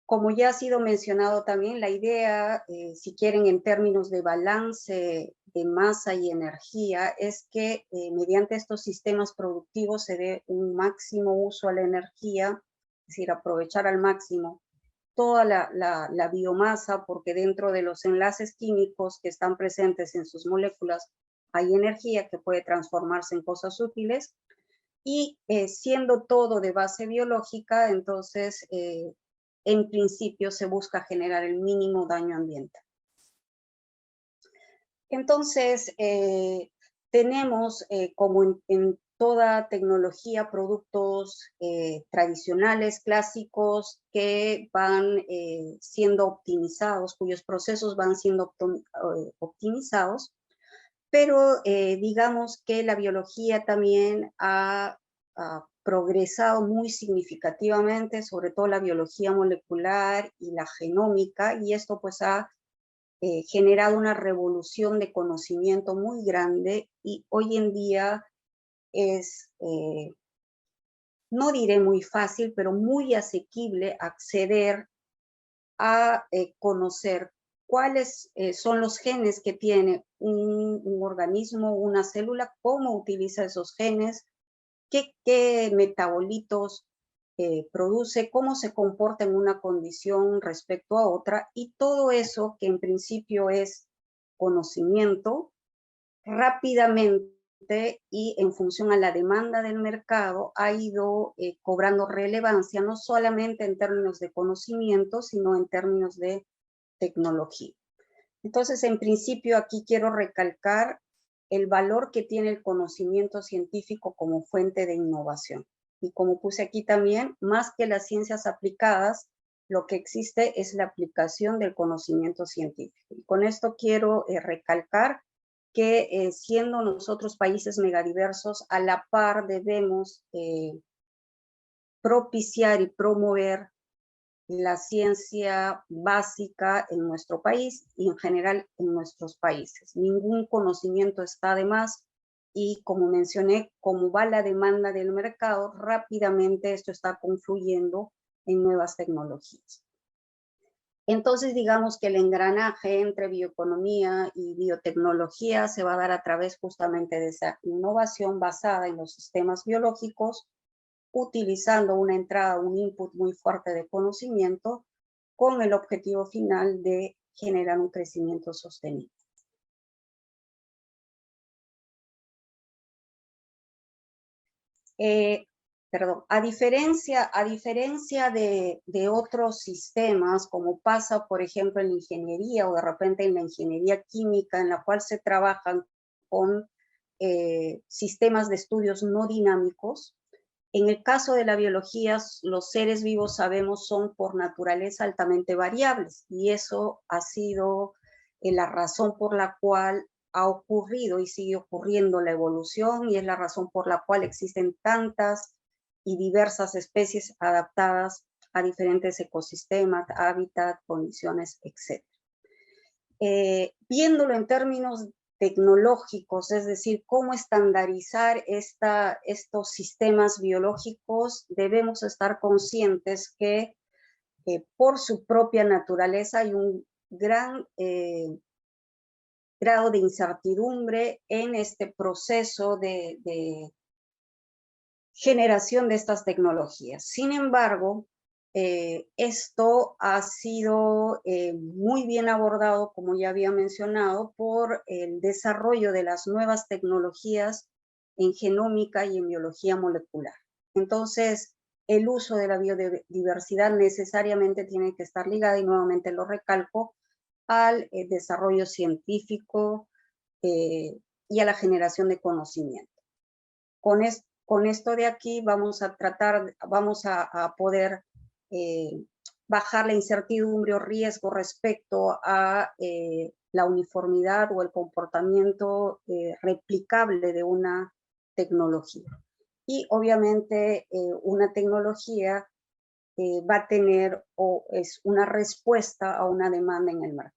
Como ya ha sido mencionado también, la idea, si quieren, en términos de balance de masa y energía es que mediante estos sistemas productivos se dé un máximo uso a la energía, es decir, aprovechar al máximo toda la biomasa, porque dentro de los enlaces químicos que están presentes en sus moléculas hay energía que puede transformarse en cosas útiles, y siendo todo de base biológica, entonces en principio se busca generar el mínimo daño ambiental. Entonces, tenemos, como en toda tecnología, productos tradicionales, clásicos, que van siendo optimizados, cuyos procesos van siendo optimizados, pero digamos que la biología también ha progresado muy significativamente, sobre todo la biología molecular y la genómica, y esto pues ha generado una revolución de conocimiento muy grande, y hoy en día es, no diré muy fácil, pero muy asequible acceder a conocer cuáles son los genes que tiene un organismo, una célula, cómo utiliza esos genes, qué metabolitos produce, cómo se comporta en una condición respecto a otra, y todo eso que en principio es conocimiento, rápidamente y en función a la demanda del mercado ha ido cobrando relevancia, no solamente en términos de conocimiento, sino en términos de tecnología. Entonces, en principio, aquí quiero recalcar el valor que tiene el conocimiento científico como fuente de innovación. Y como puse aquí también, más que las ciencias aplicadas, lo que existe es la aplicación del conocimiento científico. Y con esto quiero recalcar que siendo nosotros países megadiversos, a la par debemos propiciar y promover la ciencia básica en nuestro país y en general en nuestros países. Ningún conocimiento está de más, y como mencioné, como va la demanda del mercado, rápidamente esto está confluyendo en nuevas tecnologías. Entonces, digamos que el engranaje entre bioeconomía y biotecnología se va a dar a través justamente de esa innovación basada en los sistemas biológicos, utilizando una entrada, un input muy fuerte de conocimiento, con el objetivo final de generar un crecimiento sostenible. Perdón, a diferencia de otros sistemas, como pasa, por ejemplo, en la ingeniería o de repente en la ingeniería química, en la cual se trabajan con sistemas de estudios no dinámicos, en el caso de la biología, los seres vivos, sabemos, son por naturaleza altamente variables, y eso ha sido la razón por la cual ha ocurrido y sigue ocurriendo la evolución, y es la razón por la cual existen tantas y diversas especies adaptadas a diferentes ecosistemas, hábitat, condiciones, etc. Viéndolo en términos tecnológicos, es decir, cómo estandarizar estos sistemas biológicos, debemos estar conscientes que por su propia naturaleza hay un gran grado de incertidumbre en este proceso de generación de estas tecnologías. Sin embargo, esto ha sido muy bien abordado, como ya había mencionado, por el desarrollo de las nuevas tecnologías en genómica y en biología molecular. Entonces, el uso de la biodiversidad necesariamente tiene que estar ligado, y nuevamente lo recalco, al desarrollo científico y a la generación de conocimiento. Con esto de aquí vamos a poder bajar la incertidumbre o riesgo respecto a la uniformidad o el comportamiento replicable de una tecnología. Y obviamente una tecnología va a tener o es una respuesta a una demanda en el mercado.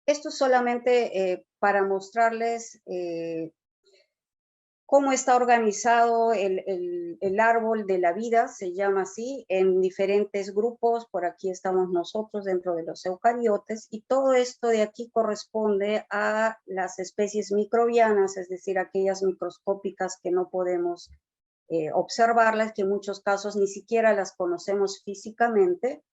Esto es solamente para mostrarles cómo está organizado el árbol de la vida, se llama así, en diferentes grupos. Por aquí estamos nosotros dentro de los eucariotes, y todo esto de aquí corresponde a las especies microbianas, es decir, aquellas microscópicas que no podemos observarlas, que en muchos casos ni siquiera las conocemos físicamente,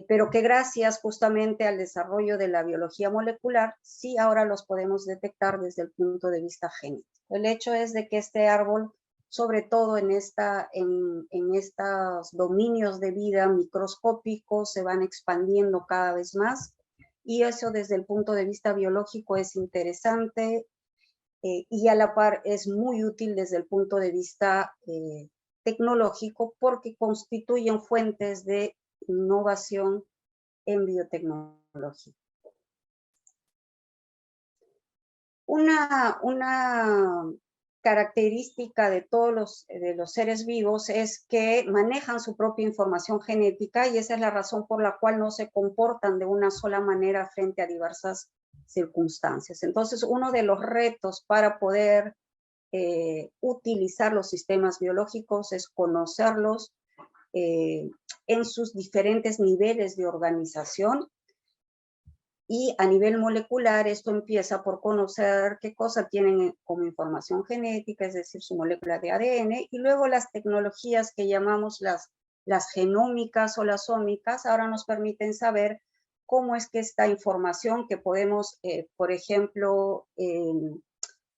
pero que gracias justamente al desarrollo de la biología molecular, sí ahora los podemos detectar desde el punto de vista genético. El hecho es de que este árbol, sobre todo en estos dominios de vida microscópicos, se van expandiendo cada vez más, y eso desde el punto de vista biológico es interesante, y a la par es muy útil desde el punto de vista tecnológico, porque constituyen fuentes de innovación en biotecnología. Una característica de todos los seres vivos es que manejan su propia información genética, y esa es la razón por la cual no se comportan de una sola manera frente a diversas circunstancias. Entonces, uno de los retos para poder utilizar los sistemas biológicos es conocerlos en sus diferentes niveles de organización, y a nivel molecular esto empieza por conocer qué cosa tienen como información genética, es decir, su molécula de ADN, y luego las tecnologías que llamamos las genómicas o las ómicas ahora nos permiten saber cómo es que esta información que podemos, por ejemplo,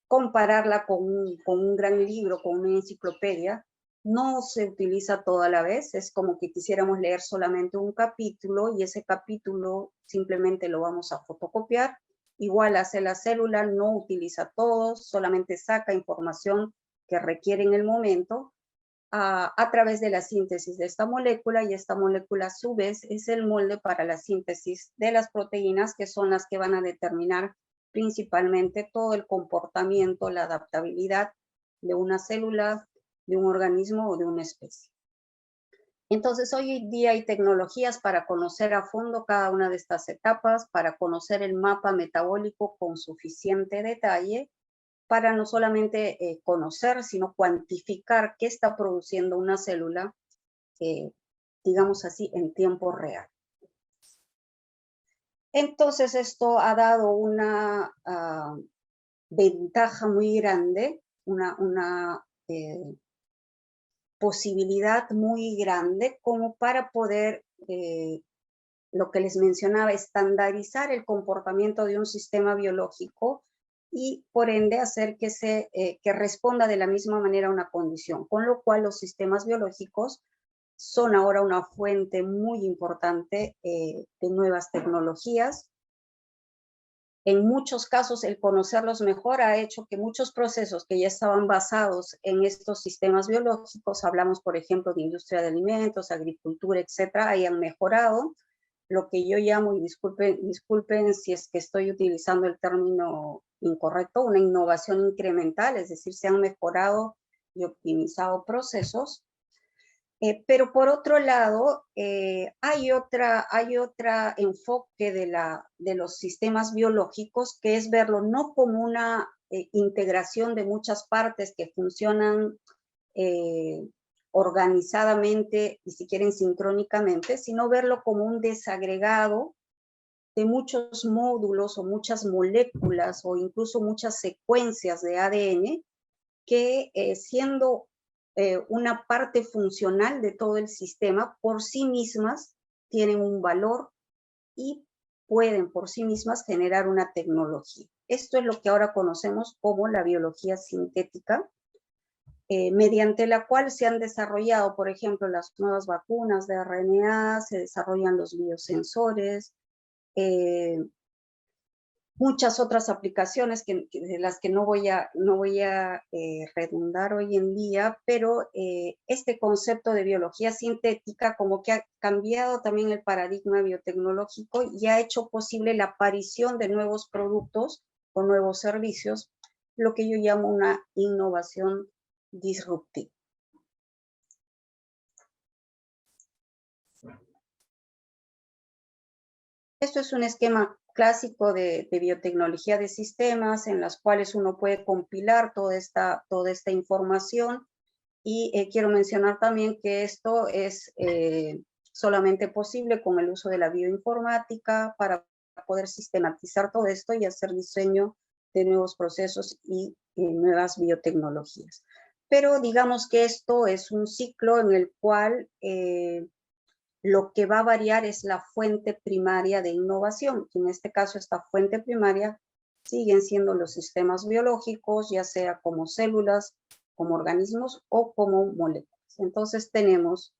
compararla con un gran libro, con una enciclopedia, no se utiliza toda la vez. Es como que quisiéramos leer solamente un capítulo, y ese capítulo simplemente lo vamos a fotocopiar. Igual hace la célula, no utiliza todo, solamente saca información que requiere en el momento a través de la síntesis de esta molécula, y esta molécula a su vez es el molde para la síntesis de las proteínas, que son las que van a determinar principalmente todo el comportamiento, la adaptabilidad de una célula, de un organismo o de una especie. Entonces, hoy en día hay tecnologías para conocer a fondo cada una de estas etapas, para conocer el mapa metabólico con suficiente detalle, para no solamente conocer, sino cuantificar qué está produciendo una célula, digamos así, en tiempo real. Entonces, esto ha dado una ventaja muy grande, una posibilidad muy grande como para poder, lo que les mencionaba, estandarizar el comportamiento de un sistema biológico, y por ende hacer que responda de la misma manera a una condición, con lo cual los sistemas biológicos son ahora una fuente muy importante de nuevas tecnologías. En muchos casos, el conocerlos mejor ha hecho que muchos procesos que ya estaban basados en estos sistemas biológicos, hablamos por ejemplo de industria de alimentos, agricultura, etcétera, hayan mejorado. Lo que yo llamo, y disculpen si es que estoy utilizando el término incorrecto, una innovación incremental, es decir, se han mejorado y optimizado procesos. Pero por otro lado, hay otra enfoque de los sistemas biológicos, que es verlo no como una integración de muchas partes que funcionan organizadamente y si quieren sincrónicamente, sino verlo como un desagregado de muchos módulos o muchas moléculas o incluso muchas secuencias de ADN que siendo una parte funcional de todo el sistema, por sí mismas tienen un valor y pueden por sí mismas generar una tecnología. Esto es lo que ahora conocemos como la biología sintética, mediante la cual se han desarrollado, por ejemplo, las nuevas vacunas de RNA, se desarrollan los biosensores, muchas otras aplicaciones de las que no voy a redundar hoy en día, pero este concepto de biología sintética como que ha cambiado también el paradigma biotecnológico y ha hecho posible la aparición de nuevos productos o nuevos servicios, lo que yo llamo una innovación disruptiva. Esto es un esquema clásico de biotecnología de sistemas en las cuales uno puede compilar toda esta información y quiero mencionar también que esto es solamente posible con el uso de la bioinformática para poder sistematizar todo esto y hacer diseño de nuevos procesos y nuevas biotecnologías. Pero digamos que esto es un ciclo en el cual lo que va a variar es la fuente primaria de innovación. En este caso, esta fuente primaria siguen siendo los sistemas biológicos, ya sea como células, como organismos o como moléculas. Entonces tenemos,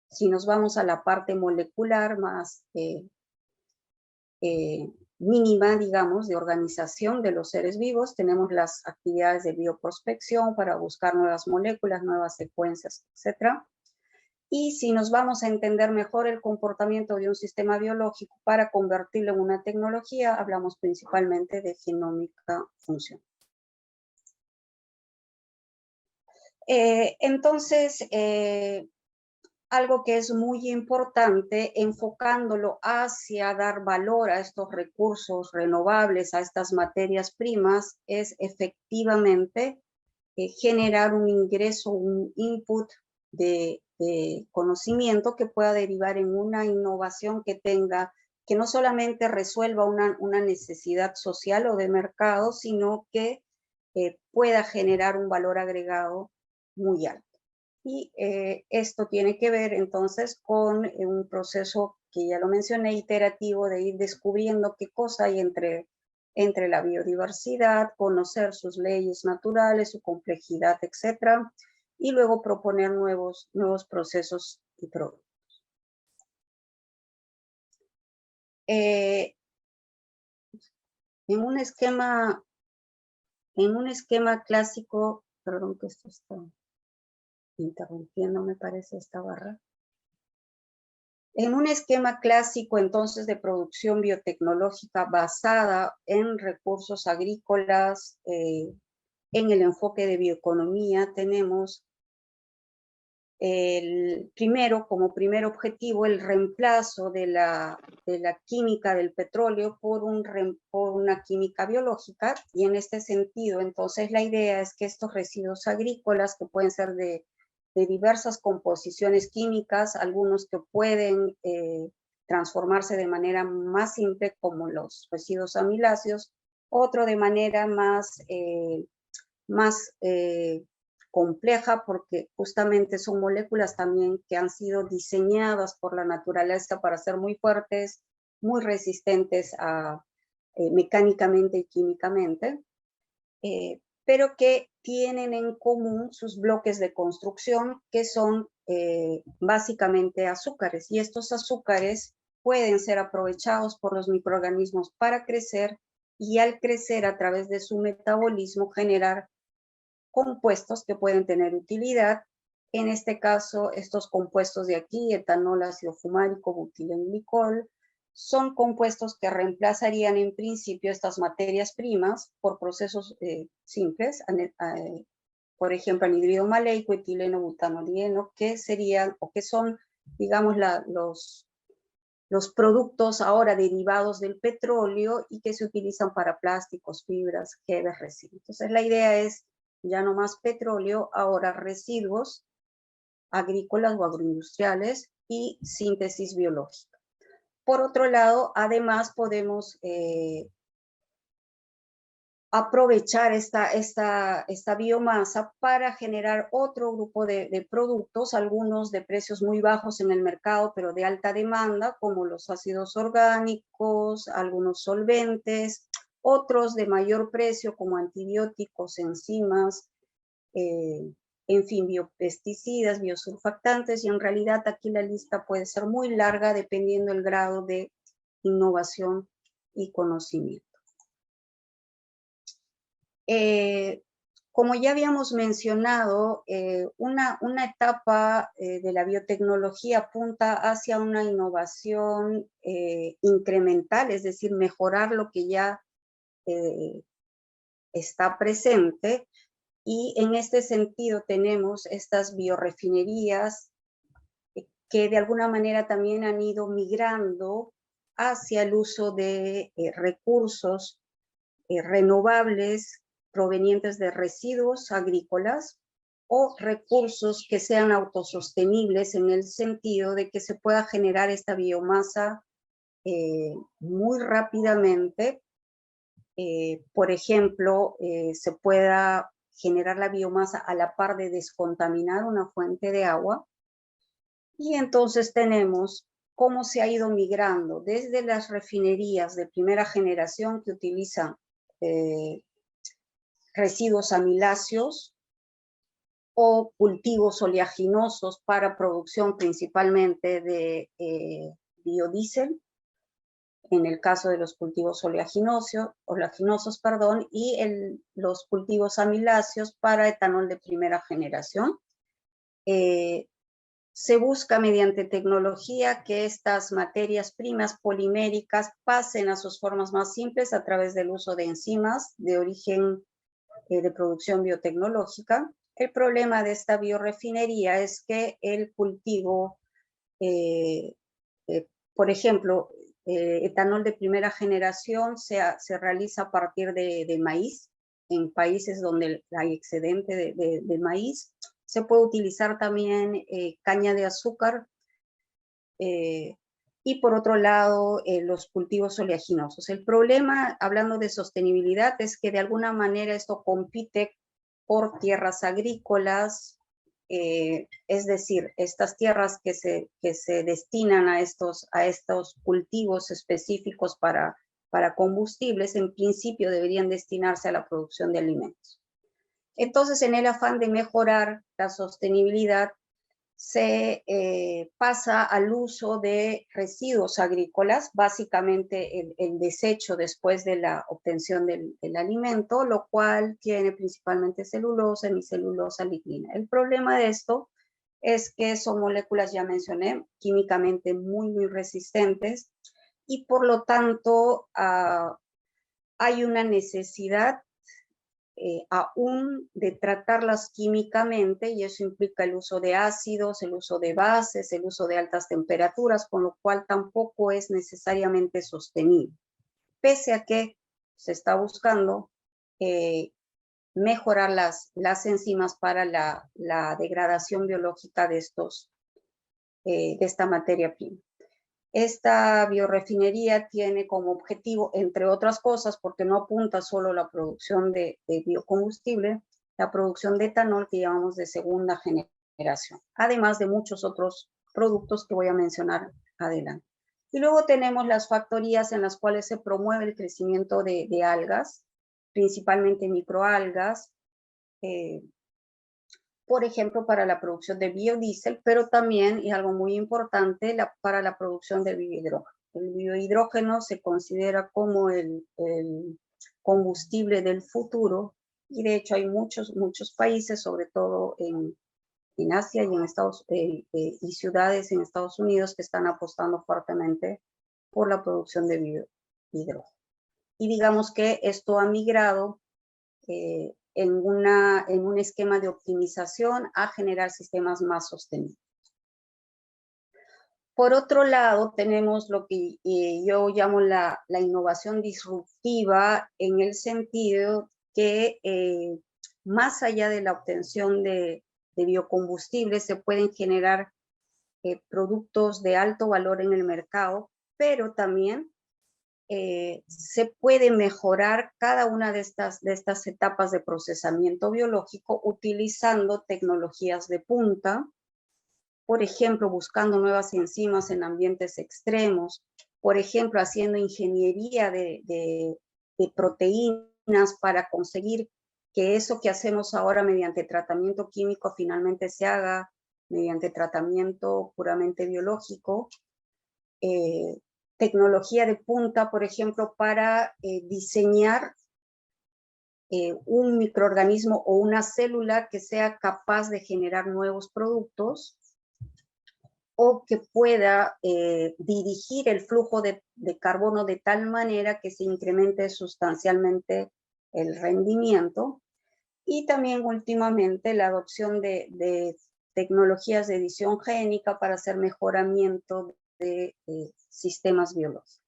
si nos vamos a la parte molecular más mínima, digamos, de organización de los seres vivos, tenemos las actividades de bioprospección para buscar nuevas moléculas, nuevas secuencias, etc. Y si nos vamos a entender mejor el comportamiento de un sistema biológico para convertirlo en una tecnología, hablamos principalmente de genómica funcional. Entonces, algo que es muy importante, enfocándolo hacia dar valor a estos recursos renovables, a estas materias primas, es efectivamente generar un ingreso, un input de conocimiento que pueda derivar en una innovación que tenga, que no solamente resuelva una necesidad social o de mercado, sino que pueda generar un valor agregado muy alto. Y esto tiene que ver entonces con un proceso que ya lo mencioné, iterativo, de ir descubriendo qué cosa hay entre la biodiversidad, conocer sus leyes naturales, su complejidad, etc. Y luego proponer nuevos procesos y productos. En un esquema clásico, perdón que esto está interrumpiendo, me parece, esta barra. En un esquema clásico, entonces, de producción biotecnológica basada en recursos agrícolas, en el enfoque de bioeconomía, tenemos como primer objetivo el reemplazo de la química del petróleo por una química biológica, y en este sentido, entonces, la idea es que estos residuos agrícolas, que pueden ser de diversas composiciones químicas, algunos que pueden transformarse de manera más simple, como los residuos amiláceos, otro de manera más compleja, porque justamente son moléculas también que han sido diseñadas por la naturaleza para ser muy fuertes, muy resistentes mecánicamente y químicamente, pero que tienen en común sus bloques de construcción, que son básicamente azúcares, y estos azúcares pueden ser aprovechados por los microorganismos para crecer, y al crecer a través de su metabolismo generar compuestos que pueden tener utilidad. En este caso, estos compuestos de aquí, etanol, ácido fumárico, butilenglicol, son compuestos que reemplazarían en principio estas materias primas por procesos simples, por ejemplo, anhídrido maleico, etileno, butanolieno, que serían o que son, digamos, los productos ahora derivados del petróleo y que se utilizan para plásticos, fibras, geles, residuos. Entonces, la idea es ya no más petróleo, ahora residuos agrícolas o agroindustriales y síntesis biológica. Por otro lado, además podemos aprovechar esta biomasa para generar otro grupo de productos, algunos de precios muy bajos en el mercado, pero de alta demanda, como los ácidos orgánicos, algunos solventes, otros de mayor precio, como antibióticos, enzimas, en fin, biopesticidas, biosurfactantes, y en realidad aquí la lista puede ser muy larga dependiendo del grado de innovación y conocimiento. Como ya habíamos mencionado, una etapa de la biotecnología apunta hacia una innovación incremental, es decir, mejorar lo que ya está presente, y en este sentido tenemos estas biorefinerías que de alguna manera también han ido migrando hacia el uso de recursos renovables provenientes de residuos agrícolas o recursos que sean autosostenibles en el sentido de que se pueda generar esta biomasa muy rápidamente. Por ejemplo, se pueda generar la biomasa a la par de descontaminar una fuente de agua. Y entonces tenemos cómo se ha ido migrando desde las refinerías de primera generación que utilizan residuos amiláceos o cultivos oleaginosos para producción principalmente de biodiesel, en el caso de los cultivos oleaginosos, y los cultivos amiláceos para etanol de primera generación. Se busca mediante tecnología que estas materias primas poliméricas pasen a sus formas más simples a través del uso de enzimas de origen de producción biotecnológica. El problema de esta biorefinería es que el cultivo, por ejemplo, etanol de primera generación se realiza a partir de maíz, en países donde hay excedente de maíz. Se puede utilizar también caña de azúcar y por otro lado los cultivos oleaginosos. El problema, hablando de sostenibilidad, es que de alguna manera esto compite por tierras agrícolas, es decir, estas tierras que se destinan a estos cultivos específicos para combustibles, en principio deberían destinarse a la producción de alimentos. Entonces, en el afán de mejorar la sostenibilidad, se pasa al uso de residuos agrícolas, básicamente el desecho después de la obtención del alimento, lo cual tiene principalmente celulosa, hemicelulosa, lignina. El problema de esto es que son moléculas, ya mencioné, químicamente muy resistentes y por lo tanto hay una necesidad aún de tratarlas químicamente, y eso implica el uso de ácidos, el uso de bases, el uso de altas temperaturas, con lo cual tampoco es necesariamente sostenible, pese a que se está buscando mejorar las enzimas para la degradación biológica de esta materia prima. Esta biorefinería tiene como objetivo, entre otras cosas, porque no apunta solo a la producción de biocombustible, la producción de etanol que llamamos de segunda generación, además de muchos otros productos que voy a mencionar adelante. Y luego tenemos las factorías en las cuales se promueve el crecimiento de algas, principalmente microalgas, por ejemplo, para la producción de biodiesel, pero también, y algo muy importante, para la producción de biohidrógeno. El biohidrógeno se considera como el combustible del futuro, y de hecho hay muchos países, sobre todo en Asia y ciudades en Estados Unidos, que están apostando fuertemente por la producción de biohidrógeno. Y digamos que esto ha migrado en un esquema de optimización a generar sistemas más sostenibles. Por otro lado, tenemos lo que yo llamo la innovación disruptiva, en el sentido que más allá de la obtención de biocombustibles se pueden generar productos de alto valor en el mercado, pero también se puede mejorar cada una de estas etapas de procesamiento biológico utilizando tecnologías de punta, por ejemplo, buscando nuevas enzimas en ambientes extremos, por ejemplo, haciendo ingeniería de proteínas para conseguir que eso que hacemos ahora mediante tratamiento químico finalmente se haga mediante tratamiento puramente biológico. Tecnología de punta, por ejemplo, para diseñar un microorganismo o una célula que sea capaz de generar nuevos productos o que pueda dirigir el flujo de carbono de tal manera que se incremente sustancialmente el rendimiento. Y también últimamente la adopción de tecnologías de edición génica para hacer mejoramiento de sistemas biológicos.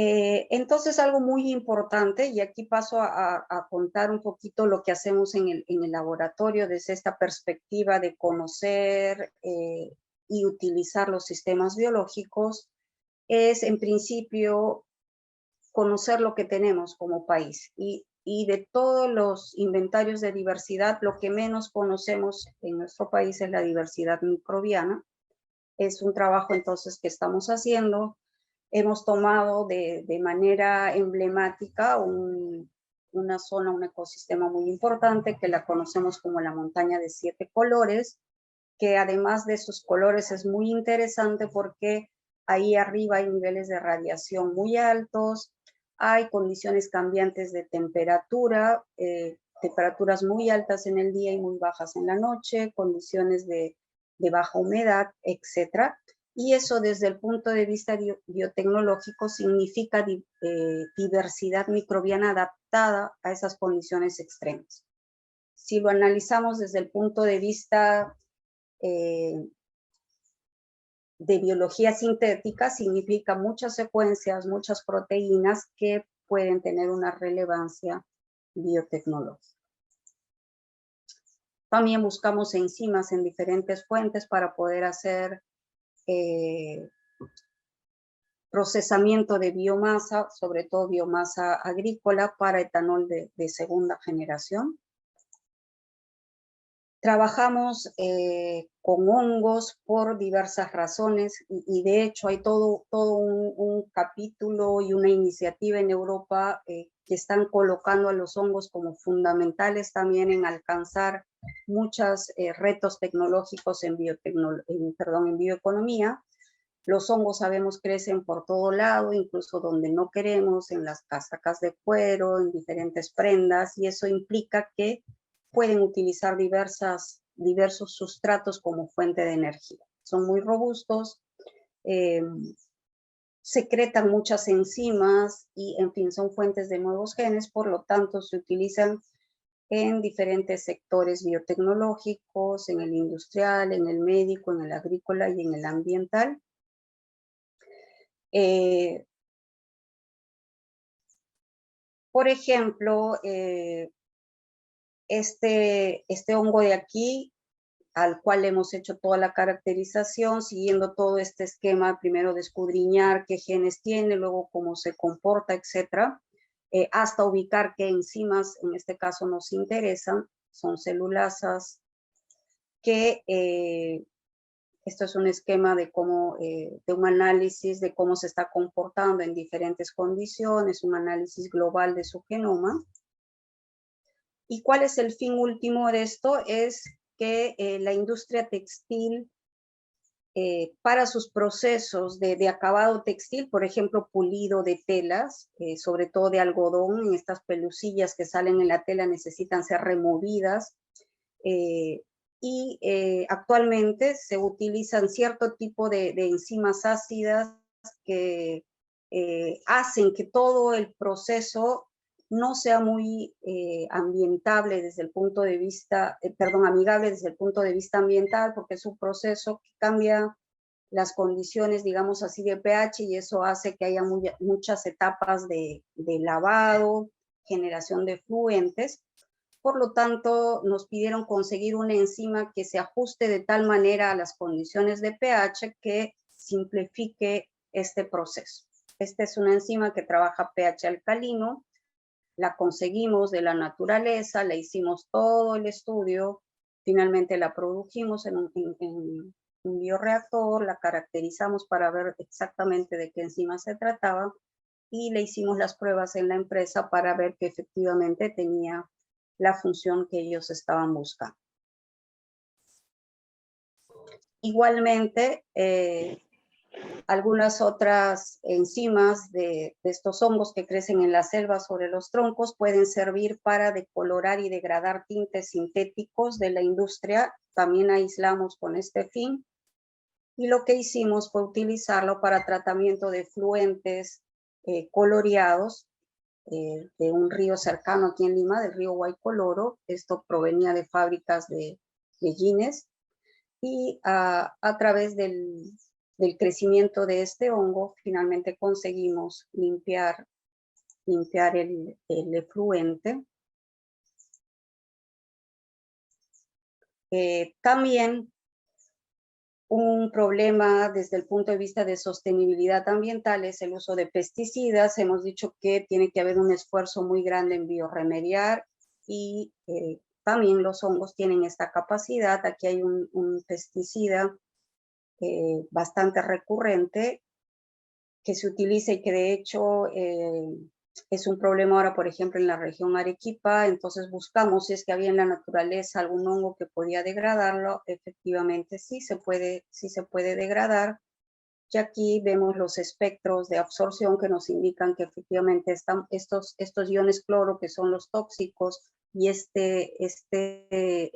Entonces, algo muy importante, y aquí paso a contar un poquito lo que hacemos en el laboratorio desde esta perspectiva de conocer y utilizar los sistemas biológicos, es en principio conocer lo que tenemos como país. Y de todos los inventarios de diversidad, lo que menos conocemos en nuestro país es la diversidad microbiana. Es un trabajo entonces que estamos haciendo. Hemos tomado de manera emblemática una zona, un ecosistema muy importante que la conocemos como la montaña de 7 colores, que además de sus colores es muy interesante porque ahí arriba hay niveles de radiación muy altos, hay condiciones cambiantes de temperatura, temperaturas muy altas en el día y muy bajas en la noche, condiciones de baja humedad, etc. Y eso desde el punto de vista biotecnológico significa diversidad microbiana adaptada a esas condiciones extremas. Si lo analizamos desde el punto de vista de biología sintética, significa muchas secuencias, muchas proteínas que pueden tener una relevancia biotecnológica. También buscamos enzimas en diferentes fuentes para poder hacer procesamiento de biomasa, sobre todo biomasa agrícola para etanol de segunda generación. Trabajamos con hongos por diversas razones y de hecho hay todo un capítulo y una iniciativa en Europa que están colocando a los hongos como fundamentales también en alcanzar muchos retos tecnológicos en bioeconomía. Los hongos sabemos crecen por todo lado, incluso donde no queremos, en las casacas de cuero, en diferentes prendas, y eso implica que pueden utilizar diversos sustratos como fuente de energía. Son muy robustos, secretan muchas enzimas y, en fin, son fuentes de nuevos genes, por lo tanto, se utilizan en diferentes sectores biotecnológicos, en el industrial, en el médico, en el agrícola y en el ambiental. Por ejemplo, este hongo de aquí, al cual hemos hecho toda la caracterización, siguiendo todo este esquema, primero de escudriñar qué genes tiene, luego cómo se comporta, etcétera, hasta ubicar qué enzimas, en este caso, nos interesan, son celulasas, que esto es un esquema de cómo, de un análisis de cómo se está comportando en diferentes condiciones, un análisis global de su genoma. ¿Y cuál es el fin último de esto? Es que la industria textil, para sus procesos de acabado textil, por ejemplo, pulido de telas, sobre todo de algodón, en estas pelucillas que salen en la tela necesitan ser removidas, actualmente se utilizan cierto tipo de enzimas ácidas que hacen que todo el proceso no sea muy ambientable desde el punto de vista, amigable desde el punto de vista ambiental, porque es un proceso que cambia las condiciones, digamos así, de pH, y eso hace que haya muchas etapas de lavado, generación de fluentes. Por lo tanto, nos pidieron conseguir una enzima que se ajuste de tal manera a las condiciones de pH que simplifique este proceso. Esta es una enzima que trabaja pH alcalino, la conseguimos de la naturaleza, le hicimos todo el estudio, finalmente la produjimos en un bioreactor, la caracterizamos para ver exactamente de qué enzima se trataba y le hicimos las pruebas en la empresa para ver que efectivamente tenía la función que ellos estaban buscando. Igualmente, algunas otras enzimas de estos hongos que crecen en la selva sobre los troncos pueden servir para decolorar y degradar tintes sintéticos de la industria. También aislamos con este fin. Y lo que hicimos fue utilizarlo para tratamiento de fluentes coloreados de un río cercano aquí en Lima, del río Huaycoloro. Esto provenía de fábricas de jeans. Y a través del del crecimiento de este hongo, finalmente conseguimos limpiar el efluente. También un problema desde el punto de vista de sostenibilidad ambiental es el uso de pesticidas. Hemos dicho que tiene que haber un esfuerzo muy grande en bioremediar y también los hongos tienen esta capacidad. Aquí hay un pesticida bastante recurrente que se utiliza y que de hecho es un problema ahora, por ejemplo, en la región Arequipa. Entonces buscamos si es que había en la naturaleza algún hongo que podía degradarlo. Efectivamente sí se puede degradar. Y aquí vemos los espectros de absorción que nos indican que efectivamente están estos iones cloro, que son los tóxicos, y este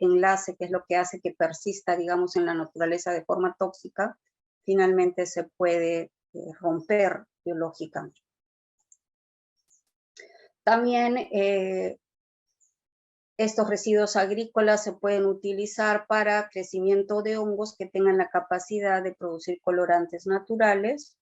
enlace, que es lo que hace que persista, digamos, en la naturaleza de forma tóxica, finalmente se puede romper biológicamente. También estos residuos agrícolas se pueden utilizar para crecimiento de hongos que tengan la capacidad de producir colorantes naturales.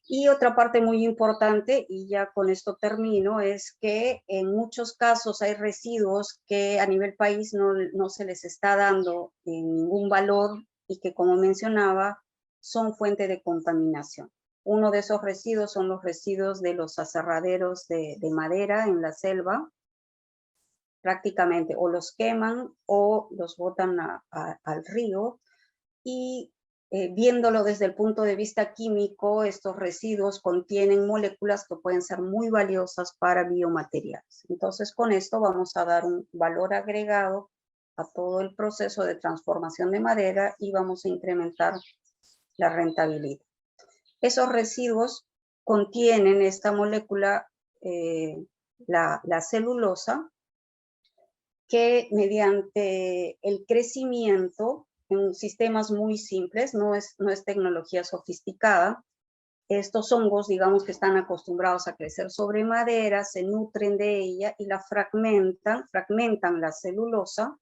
Y otra parte muy importante, y ya con esto termino, es que en muchos casos hay residuos que a nivel país no se les está dando ningún valor y que, como mencionaba, son fuente de contaminación. Uno de esos residuos son los residuos de los aserraderos de madera en la selva. Prácticamente o los queman o los botan al río, y viéndolo desde el punto de vista químico, estos residuos contienen moléculas que pueden ser muy valiosas para biomateriales. Entonces, con esto vamos a dar un valor agregado a todo el proceso de transformación de madera y vamos a incrementar la rentabilidad. Esos residuos contienen esta molécula, la celulosa, que mediante el crecimiento en sistemas muy simples, no es tecnología sofisticada, estos hongos, digamos, que están acostumbrados a crecer sobre madera, se nutren de ella y la fragmentan la celulosa.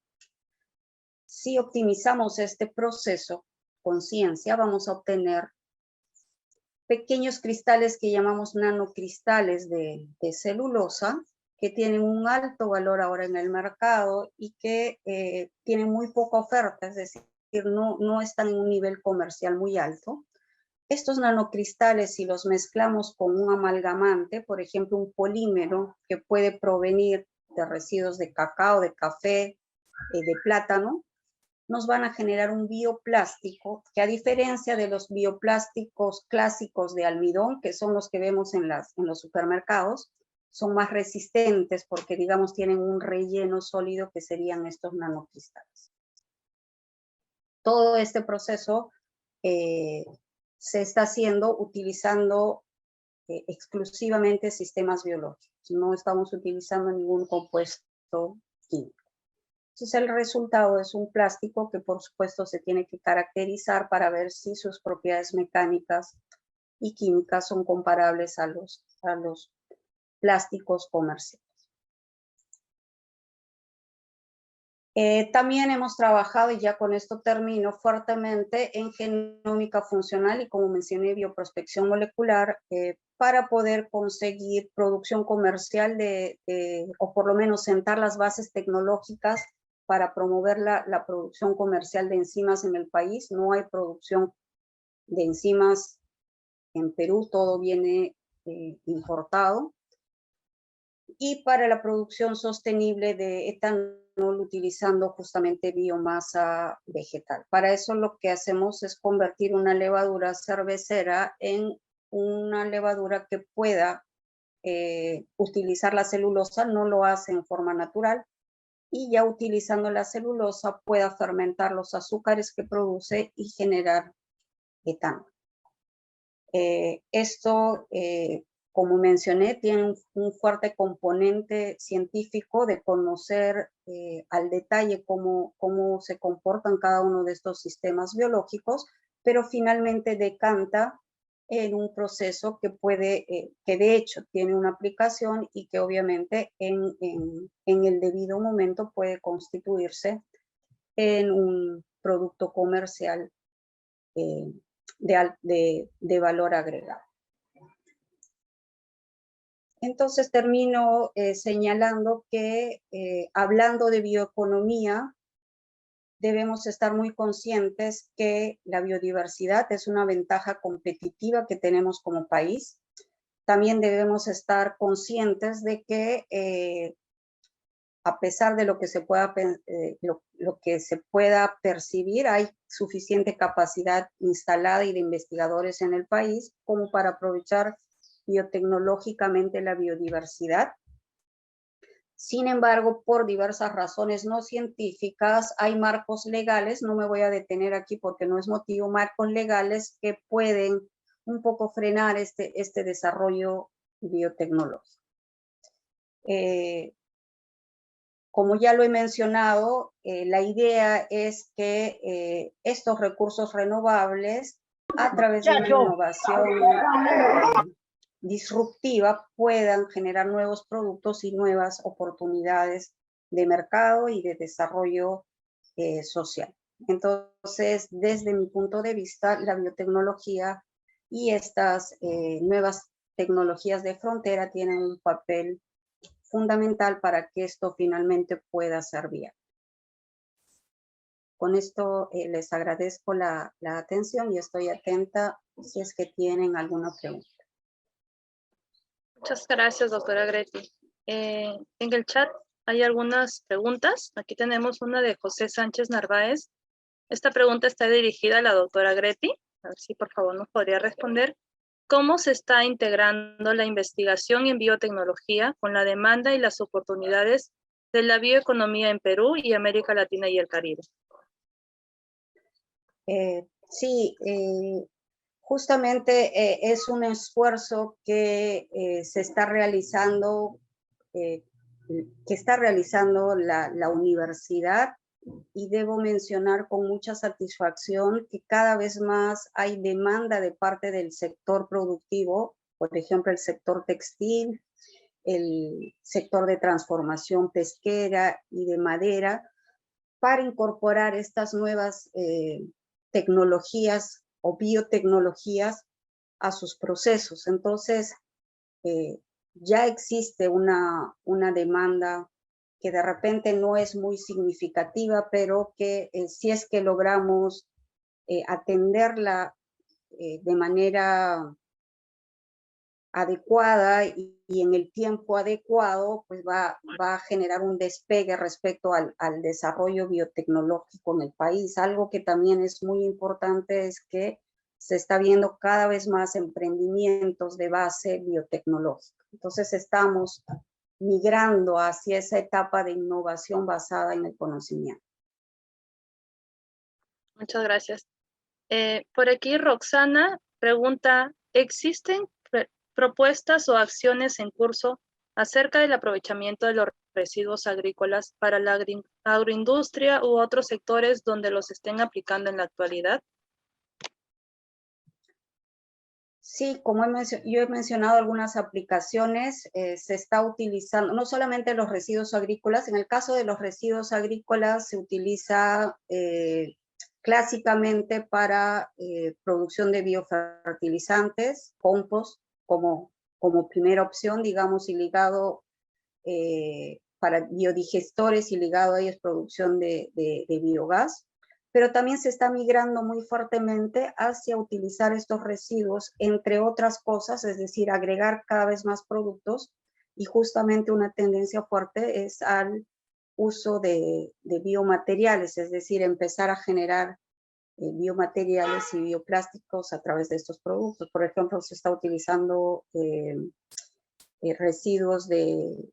Si optimizamos este proceso con ciencia, vamos a obtener pequeños cristales que llamamos nanocristales de celulosa, que tienen un alto valor ahora en el mercado y que tienen muy poca oferta, es decir, no están en un nivel comercial muy alto. Estos nanocristales, si los mezclamos con un amalgamante, por ejemplo, un polímero que puede provenir de residuos de cacao, de café, de plátano, nos van a generar un bioplástico que, a diferencia de los bioplásticos clásicos de almidón, que son los que vemos en los supermercados, son más resistentes porque, digamos, tienen un relleno sólido que serían estos nanocristales. Todo este proceso se está haciendo utilizando exclusivamente sistemas biológicos. No estamos utilizando ningún compuesto químico. Entonces el resultado es un plástico que, por supuesto, se tiene que caracterizar para ver si sus propiedades mecánicas y químicas son comparables a los plásticos comerciales. También hemos trabajado, y ya con esto termino, fuertemente en genómica funcional y, como mencioné, bioprospección molecular, para poder conseguir producción comercial o por lo menos sentar las bases tecnológicas para promover la producción comercial de enzimas en el país. No hay producción de enzimas en Perú, todo viene importado. Y para la producción sostenible de etanol utilizando justamente biomasa vegetal. Para eso lo que hacemos es convertir una levadura cervecera en una levadura que pueda utilizar la celulosa, no lo hace en forma natural, y ya utilizando la celulosa pueda fermentar los azúcares que produce y generar etanol. Esto, como mencioné, tiene un fuerte componente científico de conocer al detalle cómo se comportan cada uno de estos sistemas biológicos, pero finalmente decanta en un proceso que de hecho tiene una aplicación y que obviamente en el debido momento puede constituirse en un producto comercial de valor agregado. Entonces termino señalando que hablando de bioeconomía, debemos estar muy conscientes que la biodiversidad es una ventaja competitiva que tenemos como país. También debemos estar conscientes de que a pesar de lo que se pueda, lo que se pueda percibir, hay suficiente capacidad instalada y de investigadores en el país como para aprovechar biotecnológicamente la biodiversidad. Sin embargo, por diversas razones no científicas, hay marcos legales, no me voy a detener aquí porque no es motivo, marcos legales que pueden un poco frenar este desarrollo biotecnológico. Como ya lo he mencionado, la idea es que estos recursos renovables, a través de una innovación disruptiva, puedan generar nuevos productos y nuevas oportunidades de mercado y de desarrollo social. Entonces, desde mi punto de vista, la biotecnología y estas nuevas tecnologías de frontera tienen un papel fundamental para que esto finalmente pueda ser viable. Con esto les agradezco la atención y estoy atenta si es que tienen alguna pregunta. Muchas gracias, doctora Greti. En el chat hay algunas preguntas. Aquí tenemos una de José Sánchez Narváez. Esta pregunta está dirigida a la doctora Greti. A ver si por favor nos podría responder. ¿Cómo se está integrando la investigación en biotecnología con la demanda y las oportunidades de la bioeconomía en Perú y América Latina y el Caribe? Sí, justamente es un esfuerzo que se está realizando, la universidad, y debo mencionar con mucha satisfacción que cada vez más hay demanda de parte del sector productivo, por ejemplo, el sector textil, el sector de transformación pesquera y de madera, para incorporar estas nuevas tecnologías o biotecnologías a sus procesos. Entonces, ya existe una demanda que de repente no es muy significativa, pero que si es que logramos atenderla de manera adecuada y en el tiempo adecuado, pues va a generar un despegue respecto al desarrollo biotecnológico en el país. Algo que también es muy importante es que se está viendo cada vez más emprendimientos de base biotecnológica. Entonces estamos migrando hacia esa etapa de innovación basada en el conocimiento. Muchas gracias. Por aquí Roxana pregunta, ¿existen propuestas o acciones en curso acerca del aprovechamiento de los residuos agrícolas para la agroindustria u otros sectores donde los estén aplicando en la actualidad? Sí, como yo he mencionado algunas aplicaciones, se está utilizando no solamente los residuos agrícolas. En el caso de los residuos agrícolas se utiliza clásicamente para producción de biofertilizantes, compost, como primera opción, digamos, y ligado para biodigestores y ligado a ellos producción de biogás. Pero también se está migrando muy fuertemente hacia utilizar estos residuos, entre otras cosas, es decir, agregar cada vez más productos, y justamente una tendencia fuerte es al uso de biomateriales, es decir, empezar a generar biomateriales y bioplásticos a través de estos productos. Por ejemplo, se está utilizando residuos de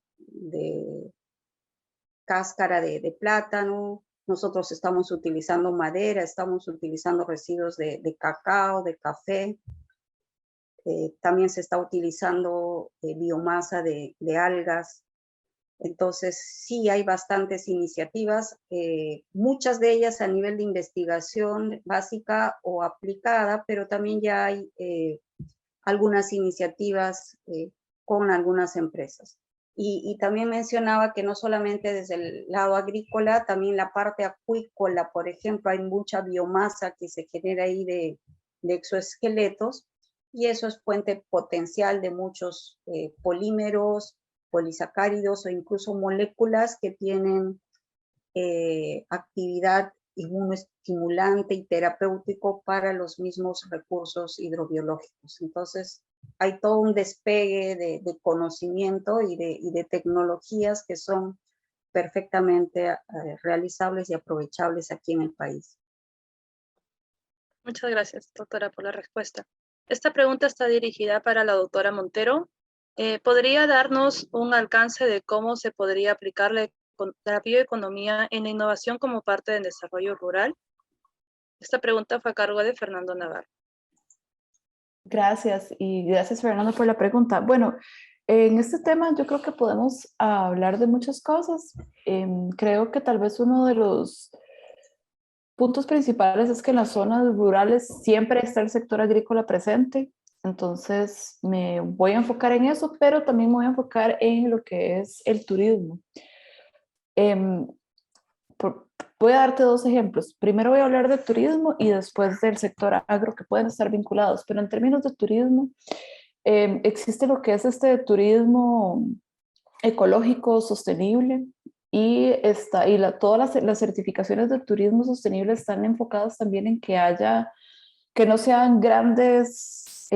cáscara de plátano. Nosotros estamos utilizando madera, estamos utilizando residuos de cacao, de café. También se está utilizando biomasa de algas. Entonces, sí hay bastantes iniciativas, muchas de ellas a nivel de investigación básica o aplicada, pero también ya hay algunas iniciativas con algunas empresas. Y también mencionaba que no solamente desde el lado agrícola, también la parte acuícola, por ejemplo, hay mucha biomasa que se genera ahí de exoesqueletos, y eso es fuente potencial de muchos polímeros, polisacáridos o incluso moléculas que tienen actividad inmunoestimulante y terapéutico para los mismos recursos hidrobiológicos. Entonces, hay todo un despegue de conocimiento y de tecnologías que son perfectamente realizables y aprovechables aquí en el país. Muchas gracias, doctora, por la respuesta. Esta pregunta está dirigida para la doctora Montero. ¿Podría darnos un alcance de cómo se podría aplicar la bioeconomía en la innovación como parte del desarrollo rural? Esta pregunta fue a cargo de Fernando Navarro. Gracias y gracias Fernando por la pregunta. Bueno, en este tema yo creo que podemos hablar de muchas cosas. Creo que tal vez uno de los puntos principales es que en las zonas rurales siempre está el sector agrícola presente. Entonces me voy a enfocar en eso, pero también me voy a enfocar en lo que es el turismo. Em, Voy a darte dos ejemplos. Primero voy a hablar de turismo y después del sector agro, que pueden estar vinculados, pero en términos de turismo, existe lo que es este turismo ecológico, sostenible, y todas las certificaciones de turismo sostenible están enfocadas también en que no sean grandes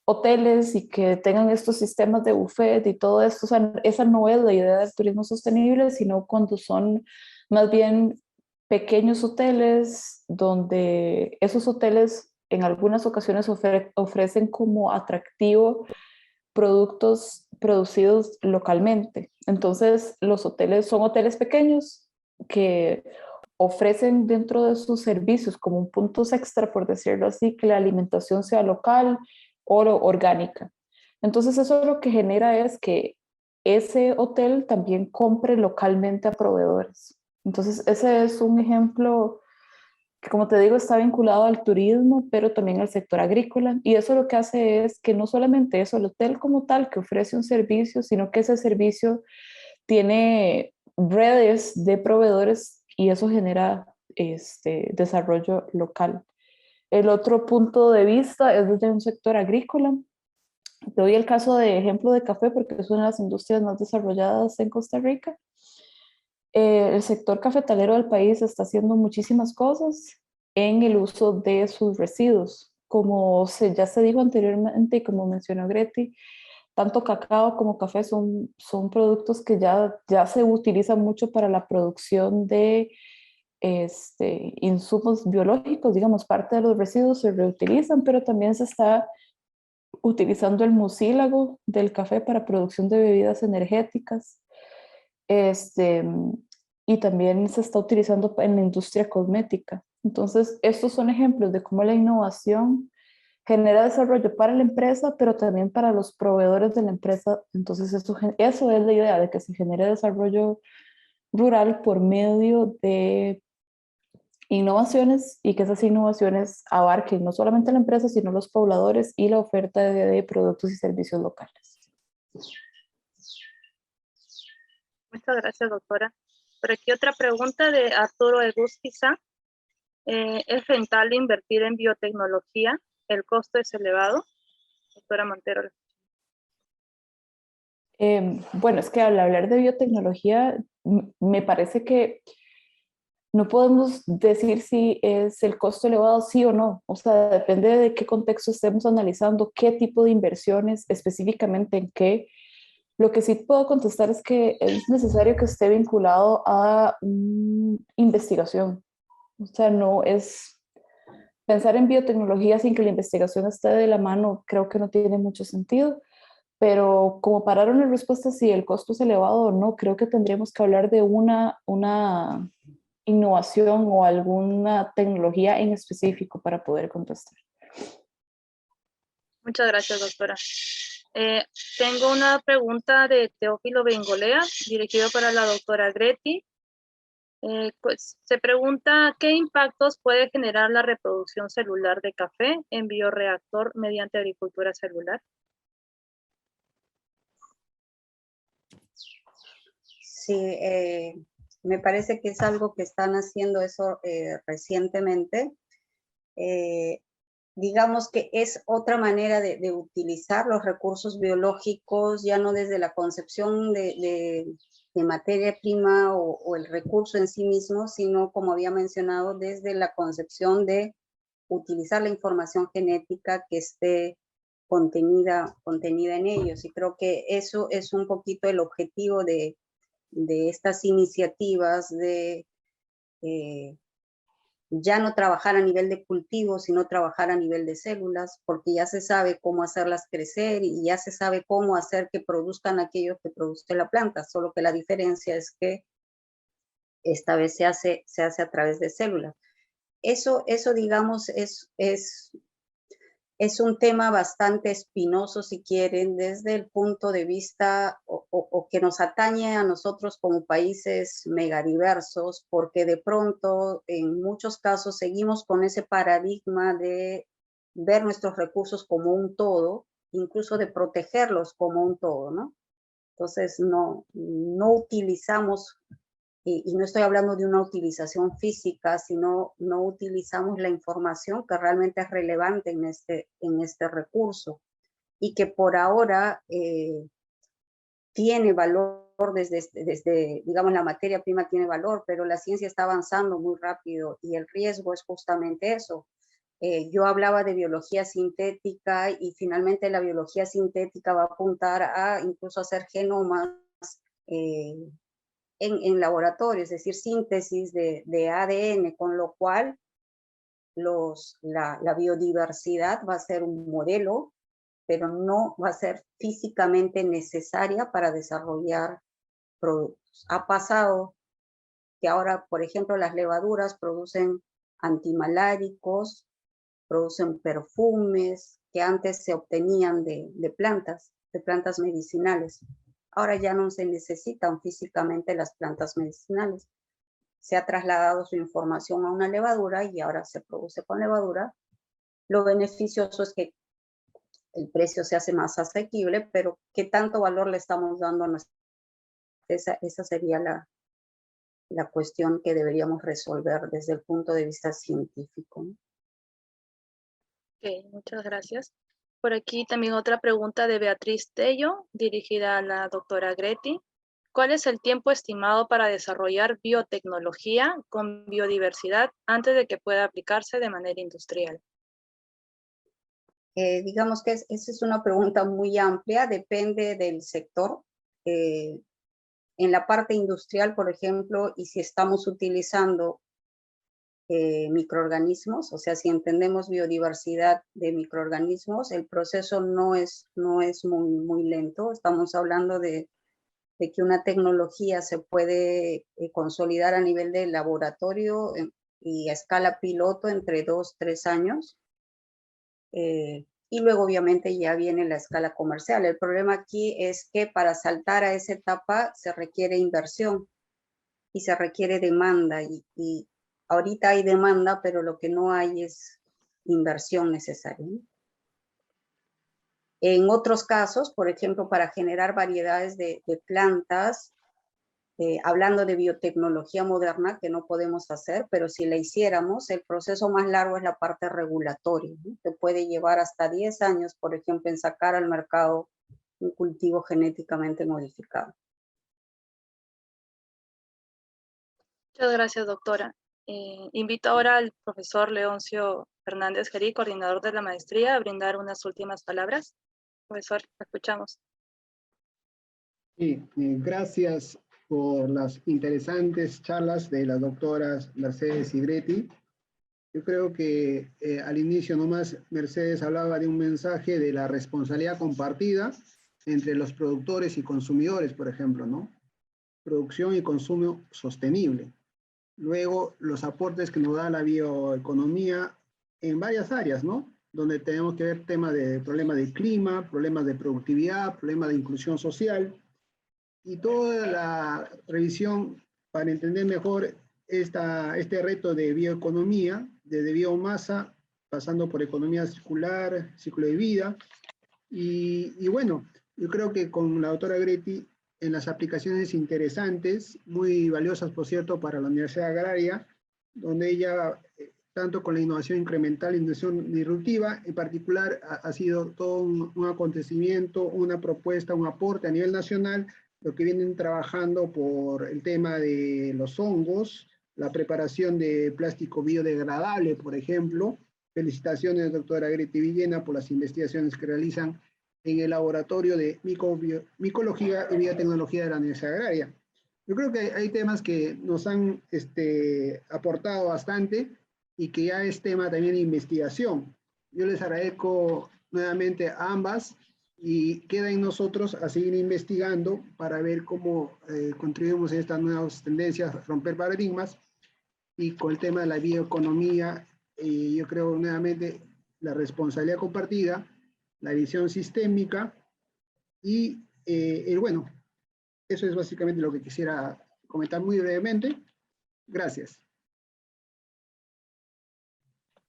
hoteles y que tengan estos sistemas de buffet y todo esto. O sea, esa no es la idea del turismo sostenible, sino cuando son más bien pequeños hoteles, donde esos hoteles en algunas ocasiones ofrecen como atractivo productos producidos localmente. Entonces, los hoteles son hoteles pequeños que ofrecen dentro de sus servicios como un puntos extra, por decirlo así, que la alimentación sea local o orgánica. Entonces, eso lo que genera es que ese hotel también compre localmente a proveedores. Entonces, ese es un ejemplo que, como te digo, está vinculado al turismo, pero también al sector agrícola. Y eso lo que hace es que no solamente es el hotel como tal que ofrece un servicio, sino que ese servicio tiene redes de proveedores y eso genera desarrollo local. El otro punto de vista es desde un sector agrícola. Te doy el caso de ejemplo de café porque es una de las industrias más desarrolladas en Costa Rica. El sector cafetalero del país está haciendo muchísimas cosas en el uso de sus residuos. Como ya se dijo anteriormente y como mencionó Greti, tanto cacao como café son productos que ya se utilizan mucho para la producción de insumos biológicos. Digamos, parte de los residuos se reutilizan, pero también se está utilizando el mucílago del café para producción de bebidas energéticas. Este, y también se está utilizando en la industria cosmética. Entonces, estos son ejemplos de cómo la innovación genera desarrollo para la empresa, pero también para los proveedores de la empresa. Entonces, eso es la idea de que se genere desarrollo rural por medio de innovaciones y que esas innovaciones abarquen no solamente la empresa, sino los pobladores y la oferta de productos y servicios locales. Muchas gracias, doctora. Por aquí otra pregunta de Arturo Egusquiza. ¿Es rentable invertir en biotecnología? ¿El costo es elevado? Doctora Montero. Bueno, es que al hablar de biotecnología, me parece que no podemos decir si es el costo elevado, sí o no. O sea, depende de qué contexto estemos analizando, qué tipo de inversiones, específicamente en qué. Lo que sí puedo contestar es que es necesario que esté vinculado a investigación. O sea, no es pensar en biotecnología sin que la investigación esté de la mano, creo que no tiene mucho sentido. Pero como para dar una respuesta si el costo es elevado o no, creo que tendríamos que hablar de una innovación o alguna tecnología en específico para poder contestar. Muchas gracias, doctora. Tengo una pregunta de Teófilo Bengolea, dirigido para la doctora Greti. Pues se pregunta, ¿qué impactos puede generar la reproducción celular de café en bioreactor mediante agricultura celular? Sí, me parece que es algo que están haciendo eso recientemente. Digamos que es otra manera de utilizar los recursos biológicos, ya no desde la concepción de materia prima o el recurso en sí mismo, sino, como había mencionado, desde la concepción de utilizar la información genética que esté contenida en ellos. Y creo que eso es un poquito el objetivo de estas iniciativas de ya no trabajar a nivel de cultivo, sino trabajar a nivel de células, porque ya se sabe cómo hacerlas crecer y ya se sabe cómo hacer que produzcan aquello que produce la planta, solo que la diferencia es que esta vez se hace a través de células. Eso digamos, es un tema bastante espinoso, si quieren, desde el punto de vista o que nos atañe a nosotros como países megadiversos, porque de pronto, en muchos casos, seguimos con ese paradigma de ver nuestros recursos como un todo, incluso de protegerlos como un todo, ¿no? Entonces, no utilizamos, y no estoy hablando de una utilización física, sino no utilizamos la información que realmente es relevante en este recurso y que por ahora tiene valor desde, digamos, la materia prima tiene valor, pero la ciencia está avanzando muy rápido y el riesgo es justamente eso. Yo hablaba de biología sintética y finalmente la biología sintética va a apuntar a incluso hacer genomas en laboratorio, es decir, síntesis de ADN, con lo cual la biodiversidad va a ser un modelo, pero no va a ser físicamente necesaria para desarrollar productos. Ha pasado que ahora, por ejemplo, las levaduras producen antimaláricos, producen perfumes que antes se obtenían de plantas medicinales. Ahora ya no se necesitan físicamente las plantas medicinales. Se ha trasladado su información a una levadura y ahora se produce con levadura. Lo beneficioso es que el precio se hace más asequible, pero ¿qué tanto valor le estamos dando a nuestra? Esa sería la cuestión que deberíamos resolver desde el punto de vista científico. Ok, muchas gracias. Por aquí también otra pregunta de Beatriz Tello, dirigida a la doctora Gretti. ¿Cuál es el tiempo estimado para desarrollar biotecnología con biodiversidad antes de que pueda aplicarse de manera industrial? Digamos que esa es una pregunta muy amplia, depende del sector. En la parte industrial, por ejemplo, y si estamos utilizando microorganismos, o sea, si entendemos biodiversidad de microorganismos, el proceso no es muy lento. Estamos hablando de que una tecnología se puede consolidar a nivel de laboratorio y a escala piloto entre 2-3 años. Y luego obviamente ya viene la escala comercial. El problema aquí es que para saltar a esa etapa se requiere inversión y se requiere demanda y ahorita hay demanda, pero lo que no hay es inversión necesaria, ¿no? En otros casos, por ejemplo, para generar variedades de plantas, hablando de biotecnología moderna, que no podemos hacer, pero si la hiciéramos, el proceso más largo es la parte regulatoria, ¿no? Que puede llevar hasta 10 años, por ejemplo, en sacar al mercado un cultivo genéticamente modificado. Muchas gracias, doctora. Invito ahora al profesor Leoncio Fernández Gerí, coordinador de la maestría, a brindar unas últimas palabras. Profesor, escuchamos. Sí, gracias por las interesantes charlas de las doctoras Mercedes y Gretti. Yo creo que al inicio nomás Mercedes hablaba de un mensaje de la responsabilidad compartida entre los productores y consumidores, por ejemplo, ¿no? Producción y consumo sostenible. Luego, los aportes que nos da la bioeconomía en varias áreas, ¿no? Donde tenemos que ver temas de problemas de clima, problemas de productividad, problemas de inclusión social, y toda la revisión para entender mejor este reto de bioeconomía, desde biomasa, pasando por economía circular, ciclo de vida. Y bueno, yo creo que con la doctora Gretti en las aplicaciones interesantes, muy valiosas, por cierto, para la Universidad Agraria, donde ella, tanto con la innovación incremental, innovación disruptiva, en particular ha sido todo un acontecimiento, una propuesta, un aporte a nivel nacional, lo que vienen trabajando por el tema de los hongos, la preparación de plástico biodegradable, por ejemplo. Felicitaciones, doctora Greti Villena, por las investigaciones que realizan en el laboratorio de micología y biotecnología de la Universidad Agraria. Yo creo que hay temas que nos han aportado bastante y que ya es tema también de investigación. Yo les agradezco nuevamente a ambas y queda en nosotros a seguir investigando para ver cómo contribuimos a estas nuevas tendencias, romper paradigmas, y con el tema de la bioeconomía, yo creo nuevamente la responsabilidad compartida, la visión sistémica y bueno, eso es básicamente lo que quisiera comentar muy brevemente. Gracias.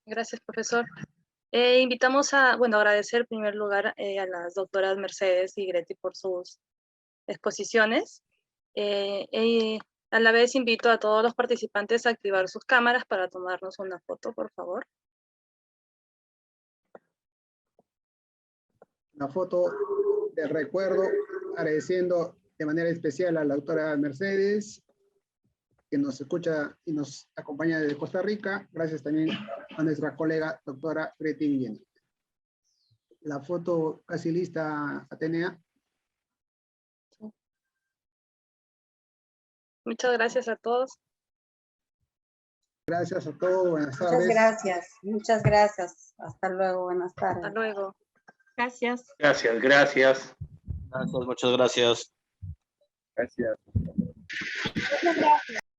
Gracias, profesor. Invitamos a, bueno, agradecer en primer lugar a las doctoras Mercedes y Greti por sus exposiciones. A la vez invito a todos los participantes a activar sus cámaras para tomarnos una foto, por favor. Una foto de recuerdo, agradeciendo de manera especial a la doctora Mercedes, que nos escucha y nos acompaña desde Costa Rica. Gracias también a nuestra colega doctora Greti Villena. La foto casi lista, Atenea. Muchas gracias a todos. Gracias a todos, buenas tardes. Muchas gracias, muchas gracias. Hasta luego, buenas tardes. Hasta luego. Gracias. Gracias, gracias. Gracias, muchas gracias. Gracias. Muchas gracias.